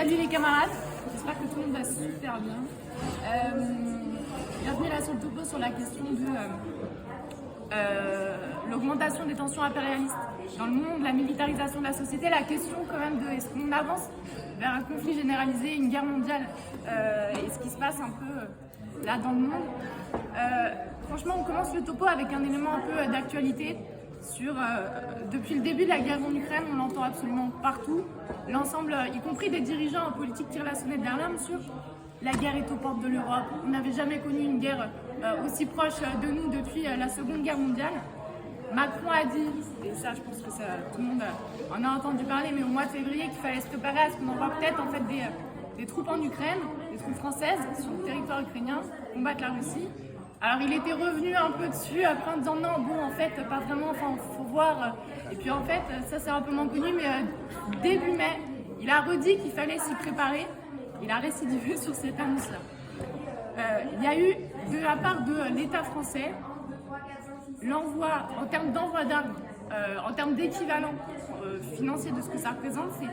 Salut les camarades, j'espère que tout le monde va super bien. Bienvenue là sur le topo sur la question de l'augmentation des tensions impérialistes dans le monde, la militarisation de la société, la question quand même de est-ce qu'on avance vers un conflit généralisé, une guerre mondiale et ce qui se passe un peu là dans le monde. Franchement, on commence le topo avec un élément un peu d'actualité. Depuis le début de la guerre en Ukraine, on l'entend absolument partout. L'ensemble, y compris des dirigeants politiques, tirent la sonnette d'alarme sur la guerre est aux portes de l'Europe. On n'avait jamais connu une guerre aussi proche de nous depuis la Seconde Guerre mondiale. Macron a dit, et ça je pense que tout le monde en a entendu parler, mais au mois de février qu'il fallait se préparer à ce qu'on envoie peut-être en fait des troupes en Ukraine, des troupes françaises sur le territoire ukrainien, combattre la Russie. Alors il était revenu un peu dessus après en disant non, bon en fait pas vraiment, enfin faut voir. Et puis en fait ça c'est un peu moins connu, mais début mai, il a redit qu'il fallait s'y préparer. Il a récidivé sur cette annonce-là. Il y a eu de la part de l'État français l'envoi, en termes d'envoi d'armes, en termes d'équivalent financier de ce que ça représente, c'est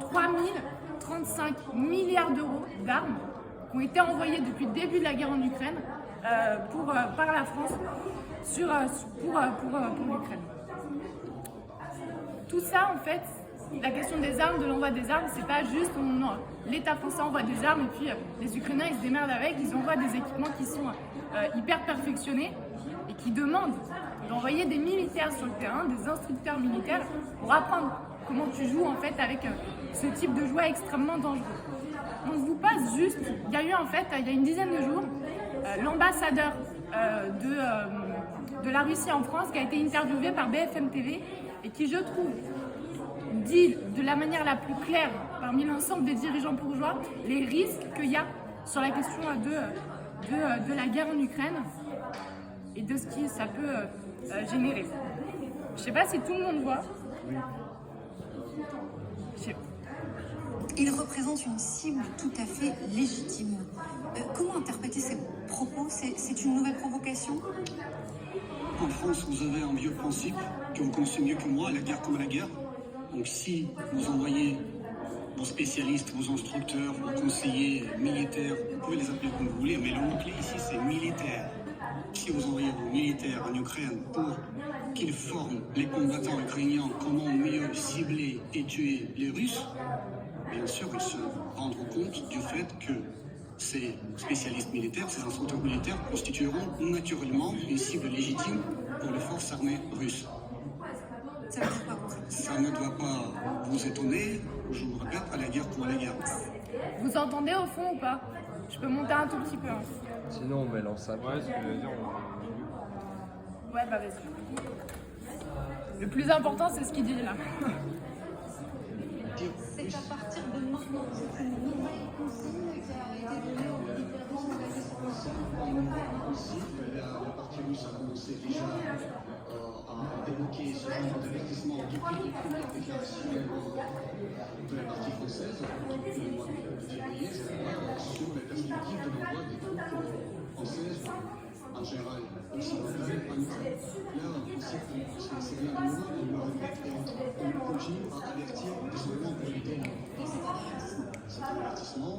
3035 milliards d'euros d'armes qui ont été envoyés depuis le début de la guerre en Ukraine par la France pour l'Ukraine. Tout ça, en fait, la question des armes, de l'envoi des armes, c'est pas juste l'État français envoie des armes et puis les Ukrainiens ils se démerdent avec, ils envoient des équipements qui sont hyper perfectionnés et qui demandent d'envoyer des militaires sur le terrain, des instructeurs militaires pour apprendre comment tu joues en fait avec ce type de jouet extrêmement dangereux. On vous passe juste, il y a eu en fait, il y a une dizaine de jours, l'ambassadeur de la Russie en France qui a été interviewé par BFM TV et qui, je trouve, dit de la manière la plus claire parmi l'ensemble des dirigeants bourgeois les risques qu'il y a sur la question de la guerre en Ukraine et de ce que ça peut générer. Je ne sais pas si tout le monde voit. Il représente une cible tout à fait légitime. Comment interpréter ces propos? C'est une nouvelle provocation? En France, vous avez un vieux principe que vous connaissez mieux que moi, la guerre comme la guerre. Donc si vous envoyez vos spécialistes, vos instructeurs, vos conseillers militaires, vous pouvez les appeler comme vous voulez, mais le mot-clé ici c'est militaire. Si vous envoyez vos militaires en Ukraine pour qu'ils forment les combattants ukrainiens comment mieux cibler et tuer les Russes, bien sûr ils se rendront compte du fait que ces spécialistes militaires, ces instructeurs militaires constitueront naturellement une cible légitime pour les forces armées russes. Ça ne doit pas vous étonner, je vous répète, à la guerre pour la guerre. Vous entendez au fond ou pas? Je peux monter un tout petit peu. Sinon on met l'enceinte. Ouais, ce que je veux dire, Ouais, bah vas-y. Le plus important, c'est ce qu'il dit là. C'est à partir de maintenant, c'est une nouvelle consigne qui a été donnée aux militaires russes de la question. La partie russe a commencé déjà à évoquer ce genre d'avertissement depuis les premières déclarations de la partie française, depuis le mois de février, sur la perspective de l'envoi des troupes françaises, en général occidentales, en Ukraine. Là, c'est bien de nouveau, on le répète et on continue à avertir des soldats pour éviter. C'est un avertissement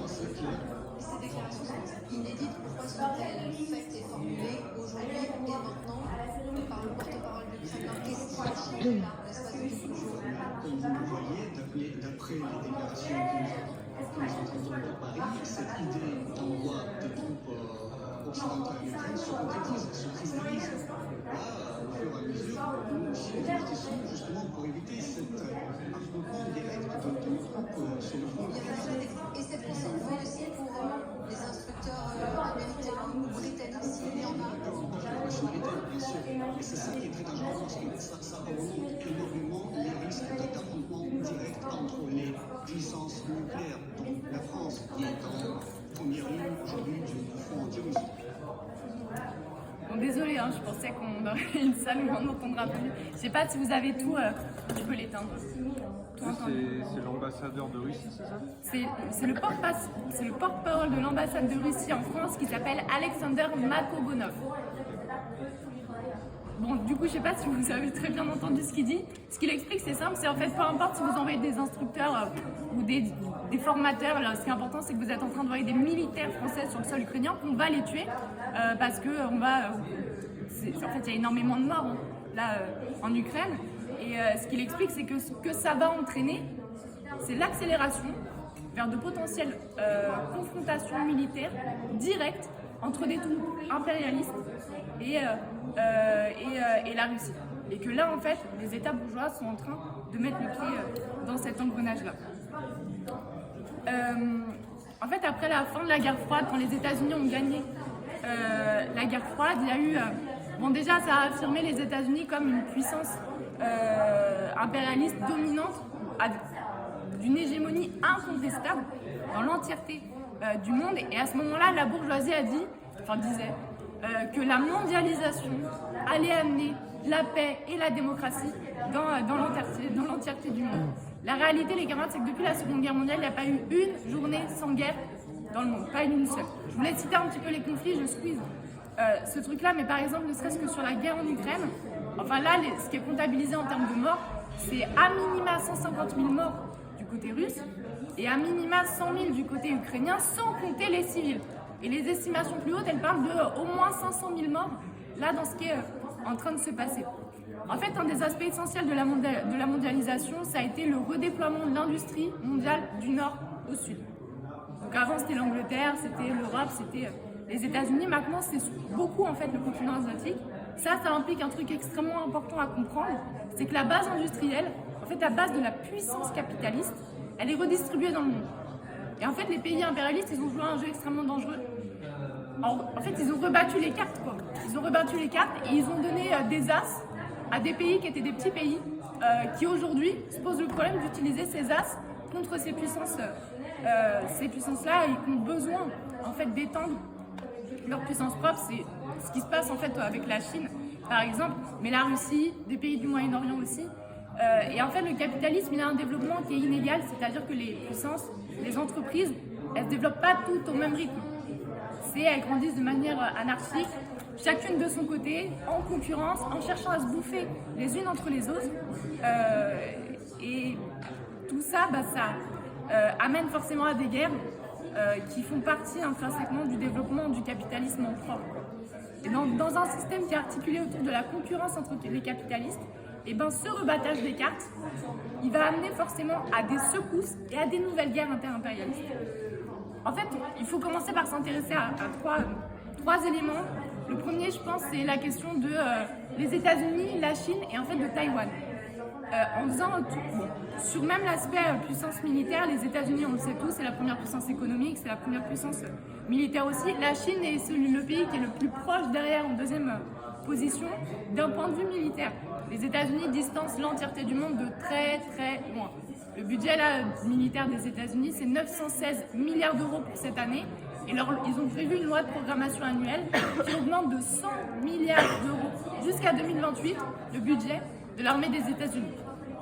assez clair. Ces déclarations sont inédites. Pourquoi sont-elles faites et formulées aujourd'hui et maintenant par le porte-parole du Kremlin? Qu'est-ce qui a changé là, l'espace de quelques jours? Comme vous le voyez, d'après les déclarations que nous entendons de Paris, cette idée d'envoi des troupes occidentales en Ukraine se concrétise, se cristalise. Là, au fur et à mesure, nous aussi nous investissons justement pour éviter cet affrontement direct de nos troupes sur le front. Et cette consigne vaut aussi pour les instructeurs américains ou britanniques s'il y en a? La sécurité, bien sûr. Et c'est ça qui est très dangereux parce que ça augmente énormément les risques d'affrontement direct entre les puissances nucléaires. Donc la France qui est en première ligne aujourd'hui du front anti-russe. Bon, désolé, je pensais qu'on aurait une salle où on entendra plus. Je sais pas si vous avez tout, tu peux l'éteindre. C'est l'ambassadeur de Russie, c'est ça? C'est le porte-parole de l'ambassade de Russie en France qui s'appelle Alexander Makogonov. bon, du coup, je sais pas si vous avez très bien entendu ce qu'il dit. Ce qu'il explique, c'est simple, c'est en fait, peu importe si vous envoyez des instructeurs ou des formateurs, là, ce qui est important, c'est que vous êtes en train d'envoyer des militaires français sur le sol ukrainien, qu'on va les tuer parce que on va... en fait, il y a énormément de morts là en Ukraine. Et ce qu'il explique, c'est que ce que ça va entraîner, c'est l'accélération vers de potentielles confrontations militaires directes entre des troupes impérialistes et la Russie. Et que là, en fait, les États bourgeois sont en train de mettre le pied dans cet engrenage-là. En fait, après la fin de la guerre froide, quand les États-Unis ont gagné la guerre froide, il y a eu... bon, déjà, ça a affirmé les États-Unis comme une puissance impérialiste dominante d'une hégémonie incontestable dans l'entièreté du monde. Et à ce moment-là, la bourgeoisie disait que la mondialisation allait amener la paix et la démocratie dans l'entièreté du monde. La réalité, les camarades, c'est que depuis la Seconde Guerre mondiale, il n'y a pas eu une journée sans guerre dans le monde, pas une seule. Je voulais citer un petit peu les conflits, je squeeze ce truc-là, mais par exemple, ne serait-ce que sur la guerre en Ukraine, enfin là, ce qui est comptabilisé en termes de morts, c'est à minima 150 000 morts du côté russe et à minima 100 000 du côté ukrainien, sans compter les civils. Et les estimations plus hautes, elles parlent de au moins 500 000 morts, là, dans ce qui est en train de se passer. En fait, un des aspects essentiels de la mondialisation, ça a été le redéploiement de l'industrie mondiale du nord au sud. Donc avant, c'était l'Angleterre, c'était l'Europe, c'était les États-Unis. Maintenant, c'est beaucoup, en fait, le continent asiatique. Ça implique un truc extrêmement important à comprendre, c'est que la base industrielle, en fait, la base de la puissance capitaliste, elle est redistribuée dans le monde. Et en fait, les pays impérialistes, ils ont joué un jeu extrêmement dangereux. En fait, ils ont rebattu les cartes, quoi. Ils ont rebattu les cartes et ils ont donné des as à des pays qui étaient des petits pays, qui aujourd'hui se posent le problème d'utiliser ces as contre ces puissances-là et qui ont besoin, en fait, d'étendre leur puissance propre. C'est ce qui se passe, en fait, avec la Chine, par exemple, mais la Russie, des pays du Moyen-Orient aussi. Et en fait, le capitalisme, il a un développement qui est inégal, c'est-à-dire que les puissances, les entreprises, elles ne se développent pas toutes au même rythme. Elles grandissent de manière anarchique, chacune de son côté, en concurrence, en cherchant à se bouffer les unes entre les autres. Et tout ça, ça amène forcément à des guerres qui font partie intrinsèquement du développement du capitalisme en propre. Et dans un système qui est articulé autour de la concurrence entre les capitalistes, et ce rebattage des cartes, il va amener forcément à des secousses et à des nouvelles guerres interimpérialistes. En fait, il faut commencer par s'intéresser à trois éléments. Le premier, je pense, c'est la question de les États-Unis, la Chine et en fait de Taïwan. En faisant sur même l'aspect puissance militaire, les États-Unis, on le sait tous, c'est la première puissance économique, c'est la première puissance militaire aussi. La Chine est le pays qui est le plus proche derrière en deuxième position d'un point de vue militaire. Les États-Unis distancent l'entièreté du monde de très très loin. Le budget militaire des États-Unis, c'est 916 milliards d'euros pour cette année. Et ils ont prévu une loi de programmation annuelle qui augmente de 100 milliards d'euros jusqu'à 2028 le budget de l'armée des États-Unis.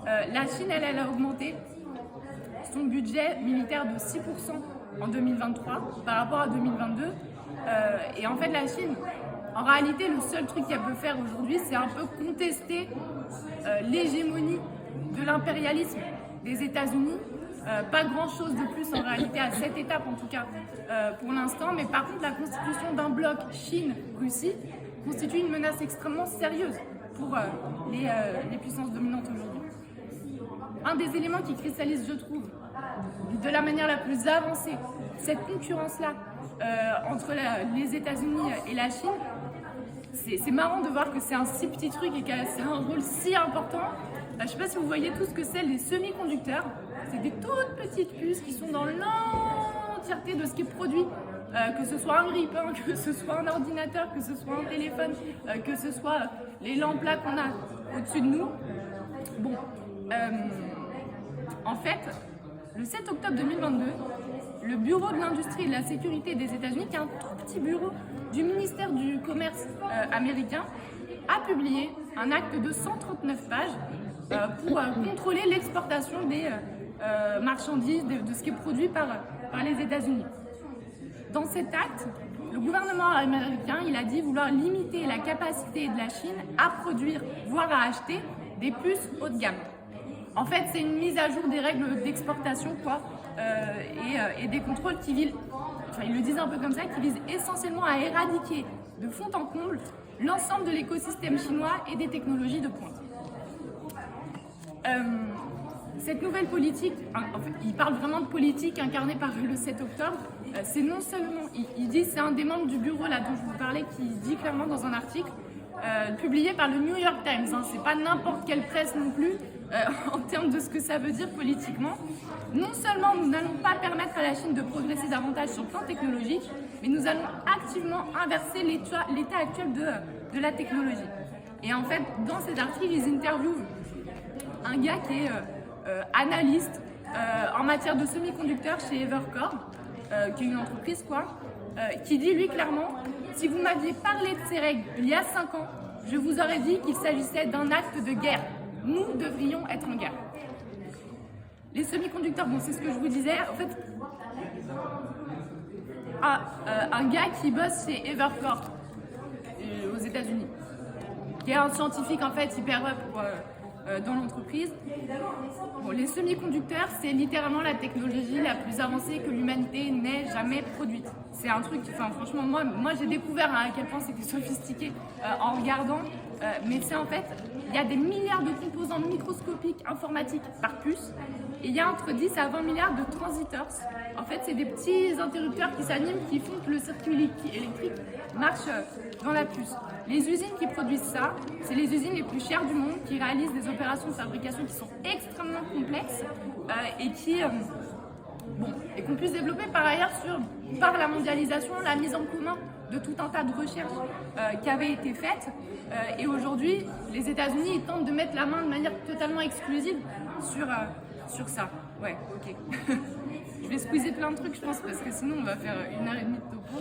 La Chine, elle a augmenté son budget militaire de 6% en 2023 par rapport à 2022. Et en fait, la Chine, en réalité, le seul truc qu'elle peut faire aujourd'hui, c'est un peu contester l'hégémonie de l'impérialisme des États-Unis. Pas grand-chose de plus en réalité à cette étape en tout cas pour l'instant, mais par contre la constitution d'un bloc Chine-Russie constitue une menace extrêmement sérieuse pour les puissances dominantes aujourd'hui. Un des éléments qui cristallise, je trouve, de la manière la plus avancée, cette concurrence-là entre les États-Unis et la Chine, c'est marrant de voir que c'est un si petit truc et que c'est un rôle si important. Je ne sais pas si vous voyez tout ce que c'est les semi-conducteurs. C'est des toutes petites puces qui sont dans l'entièreté de ce qui est produit, que ce soit un grille-pain, que ce soit un ordinateur, que ce soit un téléphone, que ce soit les lampes là qu'on a au-dessus de nous. Bon, en fait, le 7 octobre 2022, le Bureau de l'Industrie et de la Sécurité des États-Unis, qui est un tout petit bureau du ministère du Commerce américain, a publié un acte de 139 pages pour contrôler l'exportation des marchandises, de ce qui est produit par les États-Unis. Dans cet acte, le gouvernement américain, il a dit vouloir limiter la capacité de la Chine à produire, voire à acheter des puces haut de gamme. En fait, c'est une mise à jour des règles d'exportation, quoi, et des contrôles qui visent, enfin, ils le disent un peu comme ça, qui visent essentiellement à éradiquer de fond en comble l'ensemble de l'écosystème chinois et des technologies de pointe. Cette nouvelle politique, en fait, il parle vraiment de politique incarnée par le 7 octobre, c'est non seulement, il dit, c'est un des membres du bureau là dont je vous parlais qui dit clairement dans un article publié par le New York Times, hein, c'est pas n'importe quelle presse non plus en termes de ce que ça veut dire politiquement. Non seulement nous n'allons pas permettre à la Chine de progresser davantage sur le plan technologique, mais nous allons activement inverser l'état actuel de la technologie. Et en fait, dans cet article, ils interviewent un gars qui est analyste en matière de semi-conducteurs chez Evercore, qui est une entreprise, qui dit lui clairement, si vous m'aviez parlé de ces règles il y a 5 ans, je vous aurais dit qu'il s'agissait d'un acte de guerre. Nous devrions être en guerre. Les semi-conducteurs, bon, c'est ce que je vous disais, en fait, un gars qui bosse chez Evercore aux États-Unis, qui est un scientifique en fait hyper up dans l'entreprise. Bon, les semi-conducteurs, c'est littéralement la technologie la plus avancée que l'humanité n'ait jamais produite. C'est un truc, enfin franchement, moi j'ai découvert à quel point c'était sophistiqué en regardant, mais c'est en fait, il y a des milliards de composants microscopiques informatiques par puce, et il y a entre 10 à 20 milliards de transistors. En fait, c'est des petits interrupteurs qui s'animent, qui font que le circuit électrique marche dans la puce. Les usines qui produisent ça, c'est les usines les plus chères du monde, qui réalisent des opérations de fabrication qui sont extrêmement complexes et qui qu'on puisse développer par ailleurs par la mondialisation, la mise en commun de tout un tas de recherches qui avaient été faites. Et aujourd'hui, les États-Unis ils tentent de mettre la main de manière totalement exclusive sur ça. Ouais, ok. Je vais squeezer plein de trucs, je pense, parce que sinon on va faire 1h30 de topo.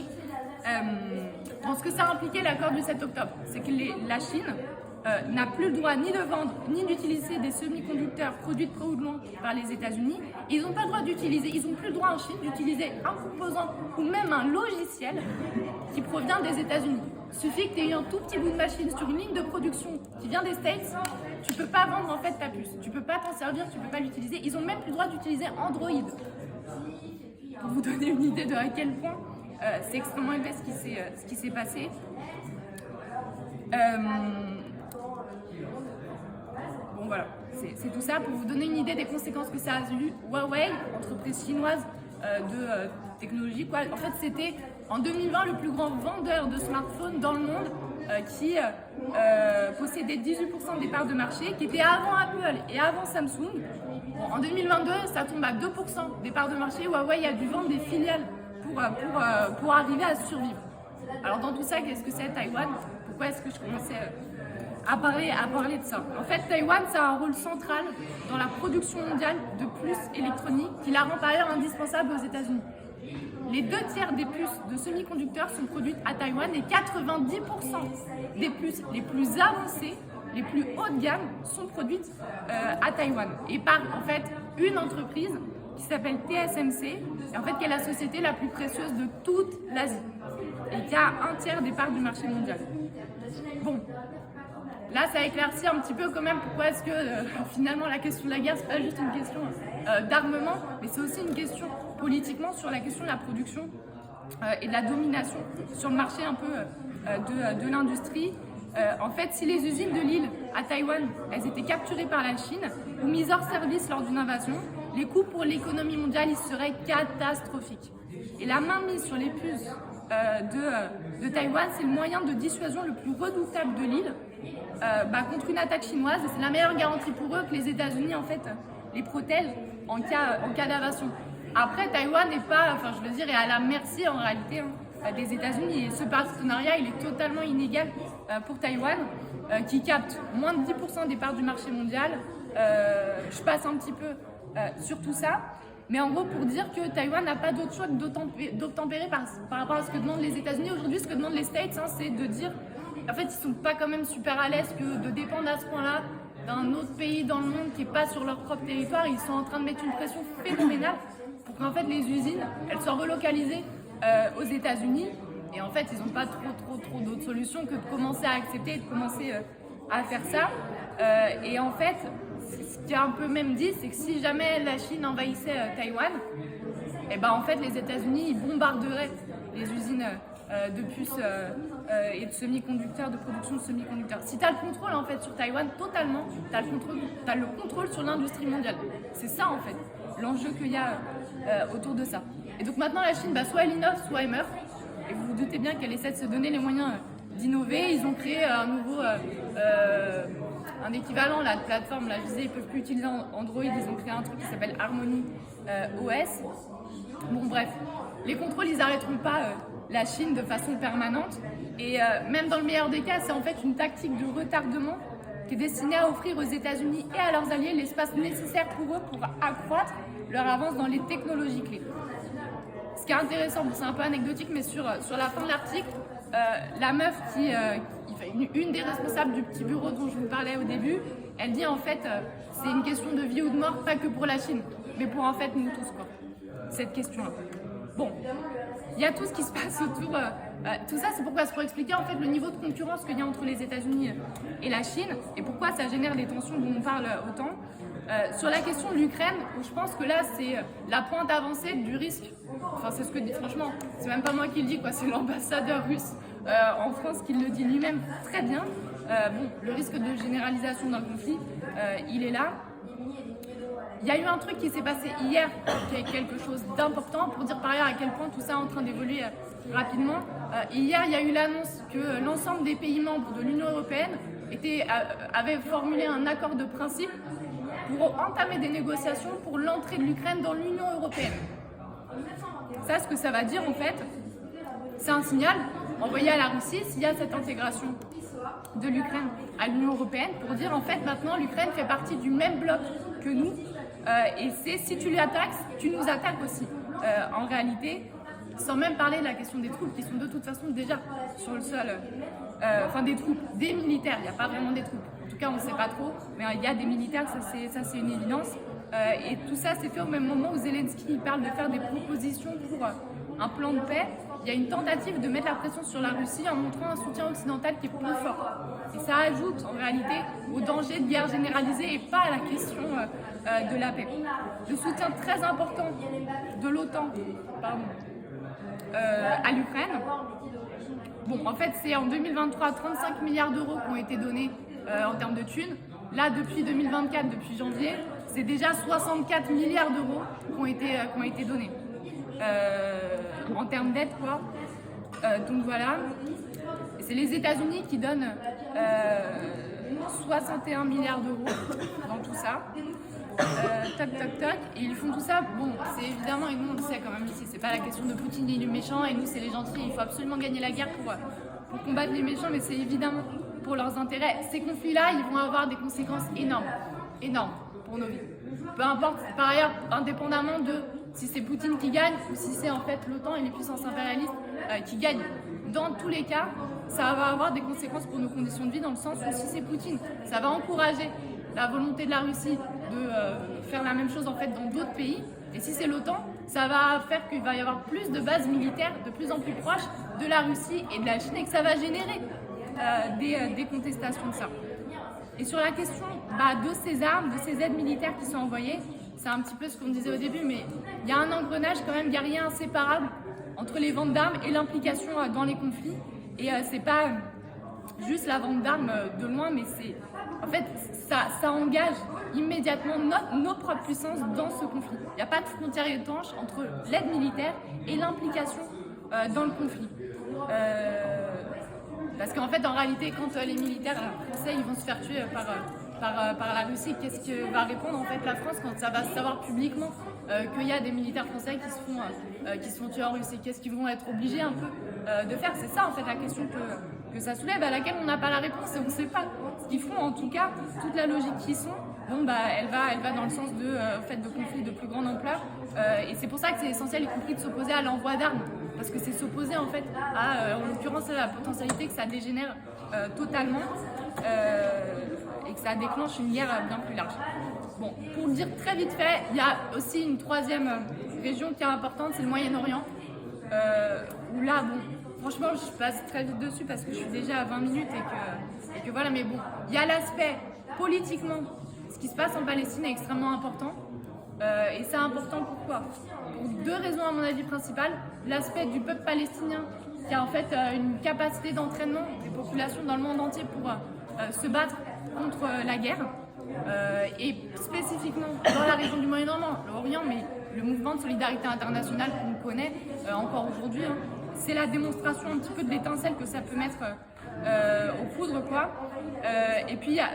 Ce que ça impliquait l'accord du 7 octobre, c'est que la Chine n'a plus le droit ni de vendre, ni d'utiliser des semi-conducteurs produits de près ou de loin par les États-Unis. Ils n'ont pas le droit d'utiliser, ils n'ont plus le droit en Chine d'utiliser un composant ou même un logiciel qui provient des États-Unis. Il suffit que tu aies un tout petit bout de machine sur une ligne de production qui vient des States, tu peux pas vendre en fait ta puce, tu peux pas t'en servir, tu peux pas l'utiliser. Ils ont même plus le droit d'utiliser Android. Pour vous donner une idée de à quel point c'est extrêmement élevé ce qui s'est passé. Bon voilà, c'est tout ça pour vous donner une idée des conséquences que ça a eu. Huawei, entreprise chinoise de technologie, quoi. En fait, c'était en 2020 le plus grand vendeur de smartphones dans le monde qui possédait 18% des parts de marché, qui était avant Apple et avant Samsung. Bon, en 2022, ça tombe à 2% des parts de marché. Huawei a dû vendre des filiales pour arriver à survivre. Alors dans tout ça, qu'est-ce que c'est Taïwan? Pourquoi est-ce que je commençais à parler de ça? En fait, Taïwan, ça a un rôle central dans la production mondiale de puces électroniques qui la rend par ailleurs indispensable aux États-Unis. Les 2/3 des puces de semi-conducteurs sont produites à Taïwan et 90% des puces les plus avancées, les plus haut de gamme, sont produites à Taïwan. Et par en fait une entreprise qui s'appelle TSMC, et en fait qui est la société la plus précieuse de toute l'Asie et qui a 1/3 des parts du marché mondial. Bon, là ça éclaircit un petit peu quand même pourquoi est-ce que finalement la question de la guerre c'est pas juste une question d'armement, mais c'est aussi une question politiquement sur la question de la production et de la domination sur le marché un peu de l'industrie. En fait, si les usines de l'île à Taïwan, elles étaient capturées par la Chine ou mises hors service lors d'une invasion, les coûts pour l'économie mondiale ils seraient catastrophiques. Et la mainmise sur les puces de Taïwan, c'est le moyen de dissuasion le plus redoutable de l'île contre une attaque chinoise. Et c'est la meilleure garantie pour eux que les États-Unis en fait les protègent en cas d'invasion. Après, Taïwan n'est pas, est à la merci en réalité des États-Unis. Et ce partenariat, il est totalement inégal pour Taïwan, qui capte moins de 10% des parts du marché mondial. Je passe un petit peu sur tout ça. Mais en gros, pour dire que Taïwan n'a pas d'autre choix que d'obtempérer par rapport à ce que demandent les États-Unis. Aujourd'hui, ce que demandent les States, c'est de dire, en fait, ils sont pas quand même super à l'aise que de dépendre à ce point-là d'un autre pays dans le monde qui n'est pas sur leur propre territoire. Ils sont en train de mettre une pression phénoménale pour qu'en fait les usines, elles soient relocalisées aux États-Unis Et en fait, ils n'ont pas trop d'autres solutions que de commencer à accepter et de commencer à faire ça. Et en fait, ce qui est un peu même dit, c'est que si jamais la Chine envahissait Taïwan, et ben en fait, les États-Unis ils bombarderaient les usines de puces et de semi-conducteurs, de production de semi-conducteurs. Si tu as le contrôle en fait sur Taïwan totalement, tu as le contrôle sur l'industrie mondiale. C'est ça en fait, l'enjeu qu'il y a autour de ça. Et donc maintenant la Chine, soit elle innove, soit elle meurt. Et vous vous doutez bien qu'elle essaie de se donner les moyens d'innover. Ils ont créé un nouveau, un équivalent là, de plateforme. Là, je disais, ils ne peuvent plus utiliser Android. Ils ont créé un truc qui s'appelle Harmony OS. Bon, bref, les contrôles, ils n'arrêteront pas la Chine de façon permanente. Et même dans le meilleur des cas, c'est en fait une tactique de retardement qui est destinée à offrir aux États-Unis et à leurs alliés l'espace nécessaire pour eux pour accroître leur avance dans les technologies clés. Ce qui est intéressant, c'est un peu anecdotique, mais sur la fin de l'article, la meuf une des responsables du petit bureau dont je vous parlais au début, elle dit en fait c'est une question de vie ou de mort, pas que pour la Chine, mais pour en fait nous tous, quoi, cette question-là. Bon, il y a tout ce qui se passe autour. Tout ça, c'est pour expliquer en fait le niveau de concurrence qu'il y a entre les États-Unis et la Chine et pourquoi ça génère des tensions dont on parle autant. Sur la question de l'Ukraine, je pense que là, c'est la pointe avancée du risque. Enfin, c'est ce que dit, franchement, c'est même pas moi qui le dis, quoi, c'est l'ambassadeur russe en France qui le dit lui-même très bien. Bon, le risque de généralisation d'un conflit, il est là. Il y a eu un truc qui s'est passé hier, qui est quelque chose d'important, pour dire par ailleurs à quel point tout ça est en train d'évoluer rapidement. Hier, il y a eu l'annonce que l'ensemble des pays membres de l'Union européenne avaient formulé un accord de principe pour entamer des négociations pour l'entrée de l'Ukraine dans l'Union européenne. Ça, ce que ça va dire en fait, c'est un signal envoyé à la Russie s'il y a cette intégration de l'Ukraine à l'Union européenne pour dire en fait maintenant l'Ukraine fait partie du même bloc que nous et c'est si tu l'attaques, tu nous attaques aussi. En réalité, sans même parler de la question des troupes qui sont de toute façon déjà sur le sol, enfin des troupes, des militaires, il n'y a pas vraiment des troupes. En tout cas, on ne sait pas trop, mais il y a des militaires, ça c'est une évidence. Et tout ça s'est fait au même moment où Zelensky parle de faire des propositions pour un plan de paix. Il y a une tentative de mettre la pression sur la Russie en montrant un soutien occidental qui est plus fort. Et ça ajoute en réalité au danger de guerre généralisée et pas à la question de la paix. Le soutien très important de l'OTAN à l'Ukraine. Bon, en fait, c'est en 2023 35 milliards d'euros qui ont été donnés en termes de thunes. Là, depuis 2024, depuis janvier, c'est déjà 64 milliards d'euros qui ont été donnés. En termes d'aide, quoi. Donc voilà. Et c'est les États-Unis qui donnent 61 milliards d'euros dans tout ça. Et ils font tout ça. Bon, c'est évidemment, et nous on le sait quand même ici, c'est pas la question de Poutine, il est méchant, et nous c'est les gentils. Il faut absolument gagner la guerre pour combattre les méchants, mais c'est évidemment pour leurs intérêts. Ces conflits-là, ils vont avoir des conséquences énormes pour nos vies. Peu importe, par ailleurs, indépendamment de si c'est Poutine qui gagne ou si c'est en fait l'OTAN et les puissances impérialistes qui gagnent. Dans tous les cas, ça va avoir des conséquences pour nos conditions de vie dans le sens où si c'est Poutine, ça va encourager la volonté de la Russie de faire la même chose en fait dans d'autres pays. Et si c'est l'OTAN, ça va faire qu'il va y avoir plus de bases militaires de plus en plus proches de la Russie et de la Chine et que ça va générer des contestations de ça. Et sur la question de ces armes, de ces aides militaires qui sont envoyées, c'est un petit peu ce qu'on disait au début, mais il y a un engrenage quand même guerrier inséparable entre les ventes d'armes et l'implication dans les conflits. Et c'est pas juste la vente d'armes de loin, mais c'est en fait ça engage immédiatement nos propres puissances dans ce conflit. Il n'y a pas de frontière étanche entre l'aide militaire et l'implication dans le conflit. Parce qu'en fait, en réalité, quand les militaires français ils vont se faire tuer par la Russie, qu'est-ce que va répondre en fait la France quand ça va se savoir publiquement qu'il y a des militaires français qui se font tuer en Russie? Qu'est-ce qu'ils vont être obligés un peu de faire? C'est ça en fait la question que ça soulève, à laquelle on n'a pas la réponse et on ne sait pas. Ce qu'ils font en tout cas, toute la logique qu'ils sont, elle va dans le sens de conflits de plus grande ampleur. Et c'est pour ça que c'est essentiel, y compris de s'opposer à l'envoi d'armes. Parce que c'est s'opposer en fait à, en l'occurrence, à la potentialité que ça dégénère totalement et que ça déclenche une guerre bien plus large. Bon, pour le dire très vite fait, il y a aussi une troisième région qui est importante, c'est le Moyen-Orient. Où là, franchement, je passe très vite dessus parce que je suis déjà à 20 minutes et que voilà, mais bon, il y a l'aspect politiquement, ce qui se passe en Palestine est extrêmement important. Et c'est important pourquoi ? Pour deux raisons à mon avis principales. L'aspect du peuple palestinien qui a en fait une capacité d'entraînement des populations dans le monde entier pour se battre contre la guerre. Et spécifiquement dans la région du Moyen-Orient, mais le mouvement de solidarité internationale qu'on connaît encore aujourd'hui, hein, c'est la démonstration un petit peu de l'étincelle que ça peut mettre aux poudres, quoi. Et puis il y a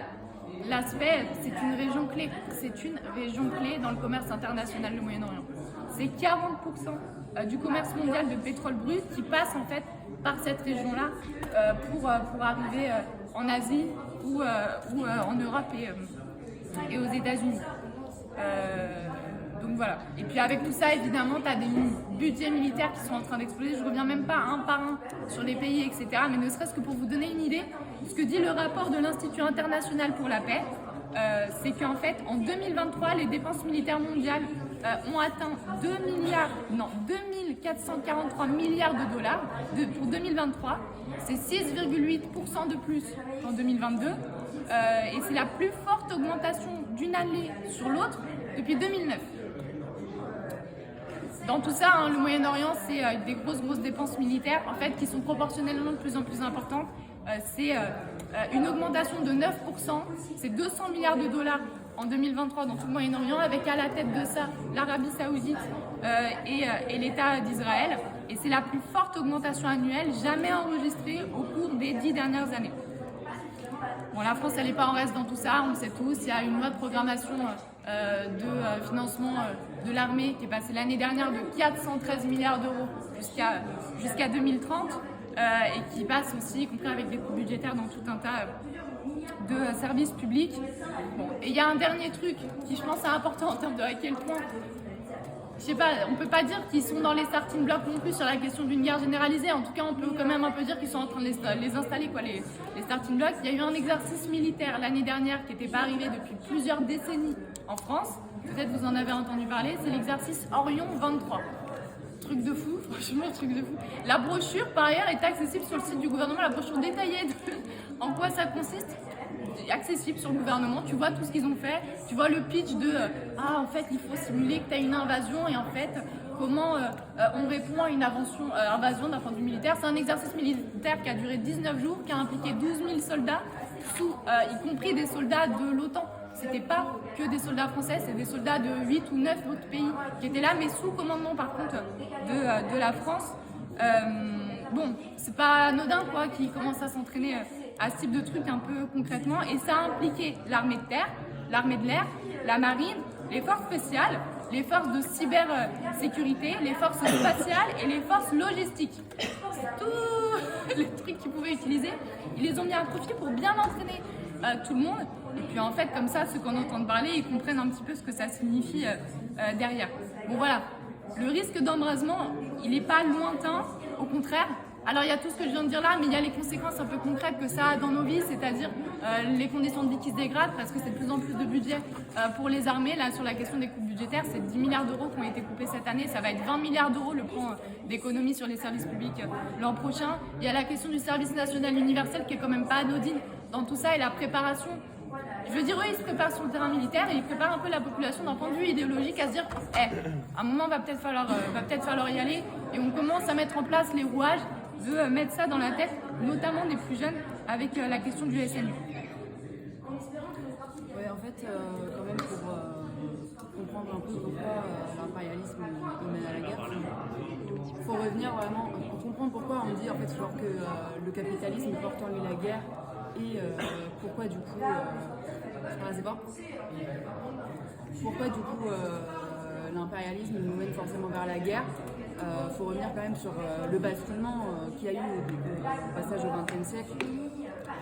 l'aspect, c'est une région clé. C'est une région clé dans le commerce international du Moyen-Orient. C'est 40% du commerce mondial de pétrole brut qui passe en fait par cette région-là pour arriver en Asie ou en Europe et aux États-Unis. Donc voilà. Et puis avec tout ça, évidemment, tu as des budgets militaires qui sont en train d'exploser. Je ne reviens même pas un par un sur les pays, etc. Mais ne serait-ce que pour vous donner une idée, ce que dit le rapport de l'Institut international pour la paix, c'est qu'en fait, en 2023, les dépenses militaires mondiales ont atteint 2443 milliards de dollars pour 2023. C'est 6,8% de plus qu'en 2022. Et c'est la plus forte augmentation d'une année sur l'autre depuis 2009. Dans tout ça, hein, le Moyen-Orient, c'est des grosses dépenses militaires en fait, qui sont proportionnellement de plus en plus importantes. C'est une augmentation de 9%, c'est 200 milliards de dollars en 2023 dans tout le Moyen-Orient, avec à la tête de ça l'Arabie Saoudite et l'État d'Israël. Et c'est la plus forte augmentation annuelle jamais enregistrée au cours des 10 dernières années. Bon, la France, elle n'est pas en reste dans tout ça, on le sait tous. Il y a une loi de programmation de financement de l'armée qui est passée l'année dernière de 413 milliards d'euros jusqu'à 2030 et qui passe aussi, y compris avec des coûts budgétaires dans tout un tas de services publics. Bon, et il y a un dernier truc qui, je pense, est important en termes de à quel point, je sais pas, on peut pas dire qu'ils sont dans les starting blocks non plus sur la question d'une guerre généralisée. En tout cas, on peut quand même un peu dire qu'ils sont en train de les installer, quoi, les starting blocks. Il y a eu un exercice militaire l'année dernière qui n'était pas arrivé depuis plusieurs décennies en France. Peut-être vous en avez entendu parler. C'est l'exercice Orion 23. Truc de fou, franchement, truc de fou. La brochure, par ailleurs, est accessible sur le site du gouvernement. La brochure détaillée en quoi ça consiste, accessible sur le gouvernement. Tu vois tout ce qu'ils ont fait. Tu vois le pitch de en fait, il faut simuler que tu as une invasion et en fait, comment on répond à une invasion d'un point de vue militaire. C'est un exercice militaire qui a duré 19 jours, qui a impliqué 12 000 soldats, y compris des soldats de l'OTAN. C'était pas que des soldats français, c'est des soldats de 8 ou 9 autres pays qui étaient là, mais sous commandement par contre de la France. Bon, c'est pas anodin quoi, qui commence à s'entraîner à ce type de truc un peu concrètement, et ça a impliqué l'armée de terre, l'armée de l'air, la marine, les forces spéciales, les forces de cybersécurité, les forces spatiales et les forces logistiques. Tous les trucs qu'ils pouvaient utiliser, ils les ont mis à profit pour bien entraîner tout le monde. Et puis en fait, comme ça, ceux qu'on entend parler, ils comprennent un petit peu ce que ça signifie derrière. Bon voilà, le risque d'embrasement, il n'est pas lointain, au contraire. Alors il y a tout ce que je viens de dire là, mais il y a les conséquences un peu concrètes que ça a dans nos vies, c'est-à-dire les conditions de vie qui se dégradent parce que c'est de plus en plus de budget pour les armées. Là, sur la question des coupes budgétaires, c'est 10 milliards d'euros qui ont été coupés cette année. Ça va être 20 milliards d'euros le plan d'économie sur les services publics l'an prochain. Il y a la question du service national universel qui est quand même pas anodine dans tout ça, et la préparation. Je veux dire, eux, ils se préparent sur le terrain militaire et ils préparent un peu la population d'un point de vue idéologique à se dire à un moment, va peut-être falloir y aller. Et on commence à mettre en place les rouages de mettre ça dans la tête, notamment des plus jeunes, avec la question du SNU. Oui, en fait, quand même, pour comprendre un peu pourquoi l'impérialisme mène à la guerre, il faut revenir vraiment, pour comprendre pourquoi on dit en fait genre que le capitalisme porte en lui la guerre. Et pourquoi du coup l'impérialisme nous mène forcément vers la guerre. Faut revenir quand même sur le basculement qu'il y a eu au passage au XXe siècle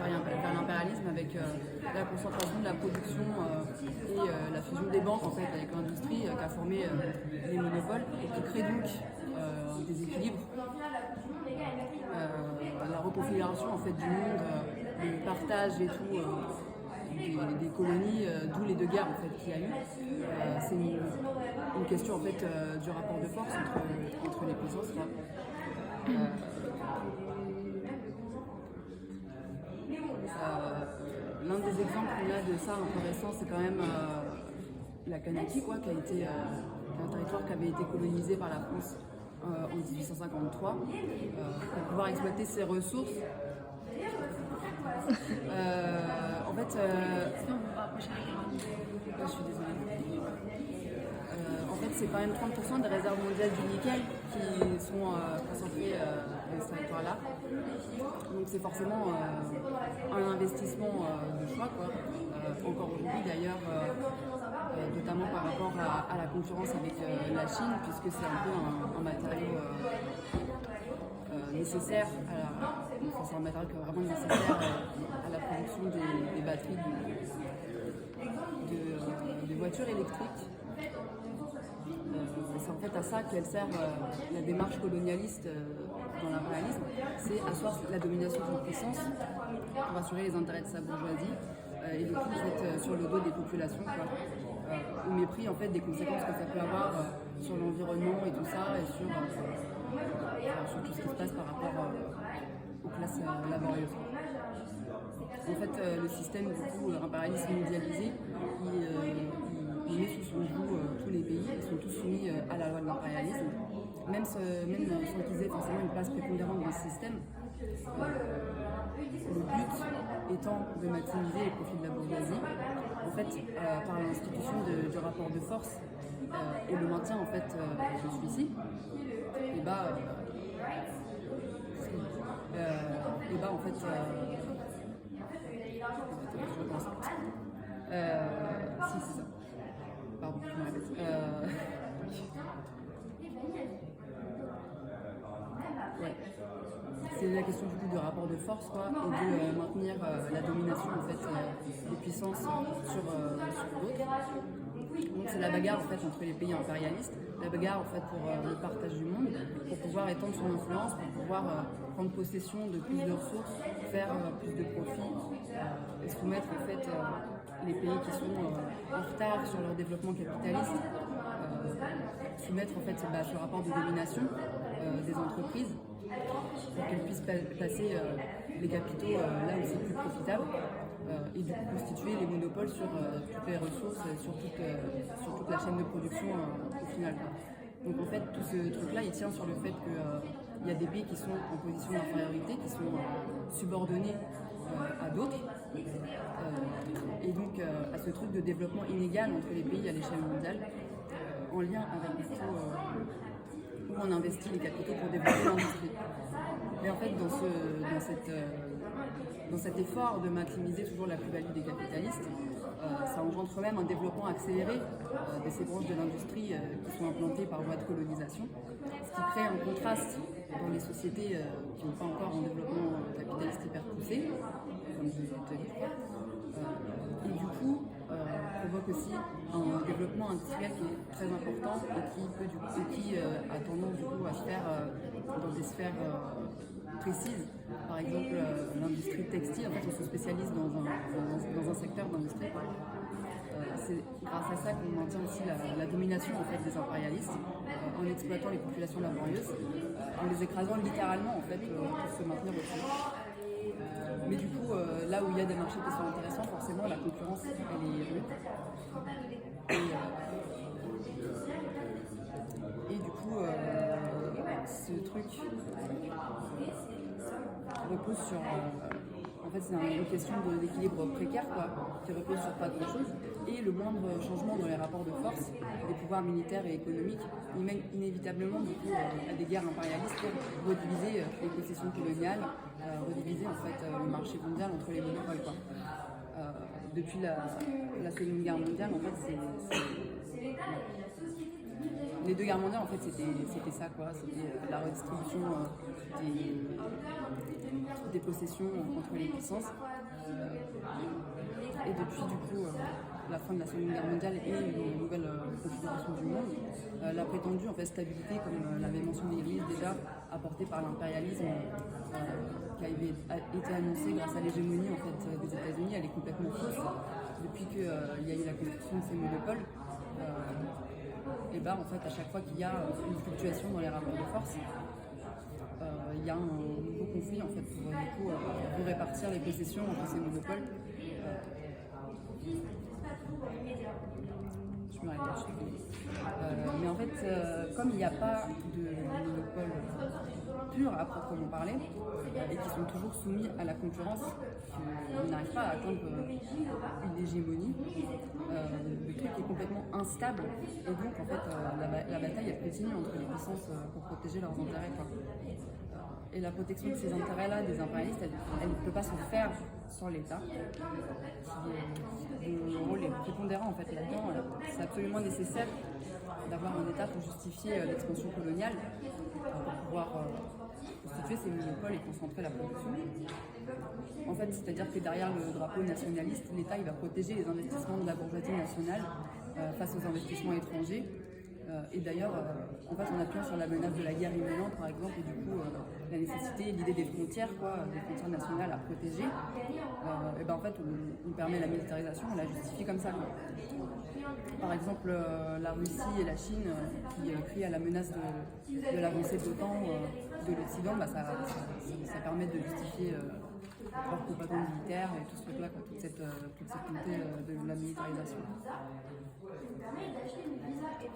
vers l'impérialisme, avec la concentration de la production et la fusion des banques en fait avec l'industrie qui a formé les monopoles et qui crée donc un déséquilibre, la reconfiguration en fait du monde, le partage et tout des colonies, d'où les deux guerres en fait qu'il y a eu. C'est une question en fait du rapport de force entre les puissances. L'un des exemples qu'on a de ça un peu récent, c'est quand même la Kanaky, quoi, qui a été un territoire qui avait été colonisé par la France en 1853 pour pouvoir exploiter ses ressources. En fait, je suis désolée. En fait, c'est quand même 30% des réserves mondiales du nickel qui sont concentrées dans ce territoire-là. Donc c'est forcément un investissement de choix, quoi. Encore aujourd'hui d'ailleurs, notamment par rapport à la concurrence avec la Chine, puisque c'est un peu un matériau nécessaire c'est un matériau vraiment nécessaire à la production des batteries de voitures électriques. C'est en fait à ça qu'elle sert la démarche colonialiste dans l'impérialisme, c'est asseoir la domination d'une puissance pour assurer les intérêts de sa bourgeoisie et le tout en fait, sur le dos des populations, au mépris en fait, des conséquences que ça peut avoir sur l'environnement et tout ça, et sur tout ce qui se passe par rapport aux classes laborieuses. En fait, le système du coup, impérialiste mondialisé, il met sous son joug tous les pays, ils sont tous soumis à la loi de l'impérialisme, même sans qu'ils aient forcément une place prépondérante dans ce système. Le but étant de maximiser les profits de la bourgeoisie, en fait, par l'institution du rapport de force et le maintien en fait, de celui-ci, et bah en fait, si c'est ça. Pardon, je me répète. Ouais. C'est la question du coup de rapport de force, quoi, et de maintenir la domination en fait, des puissances sur d'autres. Donc c'est la bagarre en fait entre les pays impérialistes, la bagarre en fait pour le partage du monde, pour pouvoir étendre son influence, pour pouvoir prendre possession de plus de ressources, faire plus de profits et soumettre en fait les pays qui sont en retard sur leur développement capitaliste, soumettre en fait ce rapport de domination des entreprises pour qu'elles puissent placer les capitaux là où c'est plus profitable. Et du coup constituer les monopoles sur toutes les ressources, sur toute la chaîne de production au final. Donc en fait tout ce truc-là il tient sur le fait qu'il y a des pays qui sont en position d'infériorité, qui sont subordonnés à d'autres, et donc à ce truc de développement inégal entre les pays à l'échelle mondiale, en lien avec où on investit les capitaux pour développer l'industrie. Et en fait dans cet effort de maximiser toujours la plus-value des capitalistes, ça engendre quand même un développement accéléré de ces branches de l'industrie qui sont implantées par voie de colonisation, ce qui crée un contraste dans les sociétés qui n'ont pas encore un développement capitaliste hyper poussé, comme je te dis. Et du coup, provoque aussi un développement industriel qui est très important et qui a tendance du coup à se faire dans des sphères précises. Par exemple, l'industrie textile, en fait, on se spécialise dans un secteur d'industrie. C'est grâce à ça qu'on maintient aussi la domination en fait, des impérialistes, en exploitant les populations laborieuses, en les écrasant littéralement en fait, pour se maintenir au-dessus. Mais du coup, là où il y a des marchés qui sont intéressants, forcément la concurrence elle est rude. Et du coup, ce truc repose sur. En fait, c'est une question d'équilibre précaire, quoi, qui repose sur pas grand-chose. Et le moindre changement dans les rapports de force des pouvoirs militaires et économiques, il mène inévitablement du coup, à des guerres impérialistes pour rediviser les possessions coloniales, rediviser en fait, le marché mondial entre les monopoles. Quoi. Depuis la Seconde Guerre mondiale, en fait, les deux guerres mondiales, en fait, c'était ça, quoi. C'était la redistribution des possessions entre les puissances. Et depuis, du coup, la fin de la Seconde Guerre mondiale et une nouvelle configuration du monde, la prétendue en fait, stabilité, comme l'avait mentionné Élise déjà, apportée par l'impérialisme, qui a été annoncée grâce à l'hégémonie en fait, des États-Unis, elle est complètement fausse. Depuis qu'il y a eu la construction de ces monopoles, et ben en fait à chaque fois qu'il y a une fluctuation dans les rapports de force, il y a un nouveau conflit en fait pour répartir les possessions entre ces monopoles. Je me répète, mais en fait, comme il n'y a pas de monopole pur à proprement parler, et qui sont toujours soumis à la concurrence, on n'arrive pas à atteindre une hégémonie, le truc est complètement instable, et donc en fait la bataille elle continue entre les puissances pour protéger leurs intérêts, quoi. Et la protection de ces intérêts-là des impérialistes, elle ne peut pas se faire sans l'État, dont le rôle est prépondérant en fait là-dedans. C'est absolument nécessaire d'avoir un État pour justifier l'expansion coloniale, pour pouvoir constituer ces monopoles et concentrer la production. En fait, c'est-à-dire que derrière le drapeau nationaliste, l'État il va protéger les investissements de la bourgeoisie nationale face aux investissements étrangers. Et d'ailleurs, en fait, en appuyant sur la menace de la guerre imminente, par exemple, et du coup, la nécessité, l'idée des frontières, des frontières nationales à protéger, et ben en fait, on permet la militarisation, on la justifie comme ça, quoi. Par exemple, la Russie et la Chine qui crient à la menace de l'avancée de l'OTAN de l'Occident, bah, ça permet de justifier leur propagande militaire et tout ce truc-là, toute cette montée de la militarisation.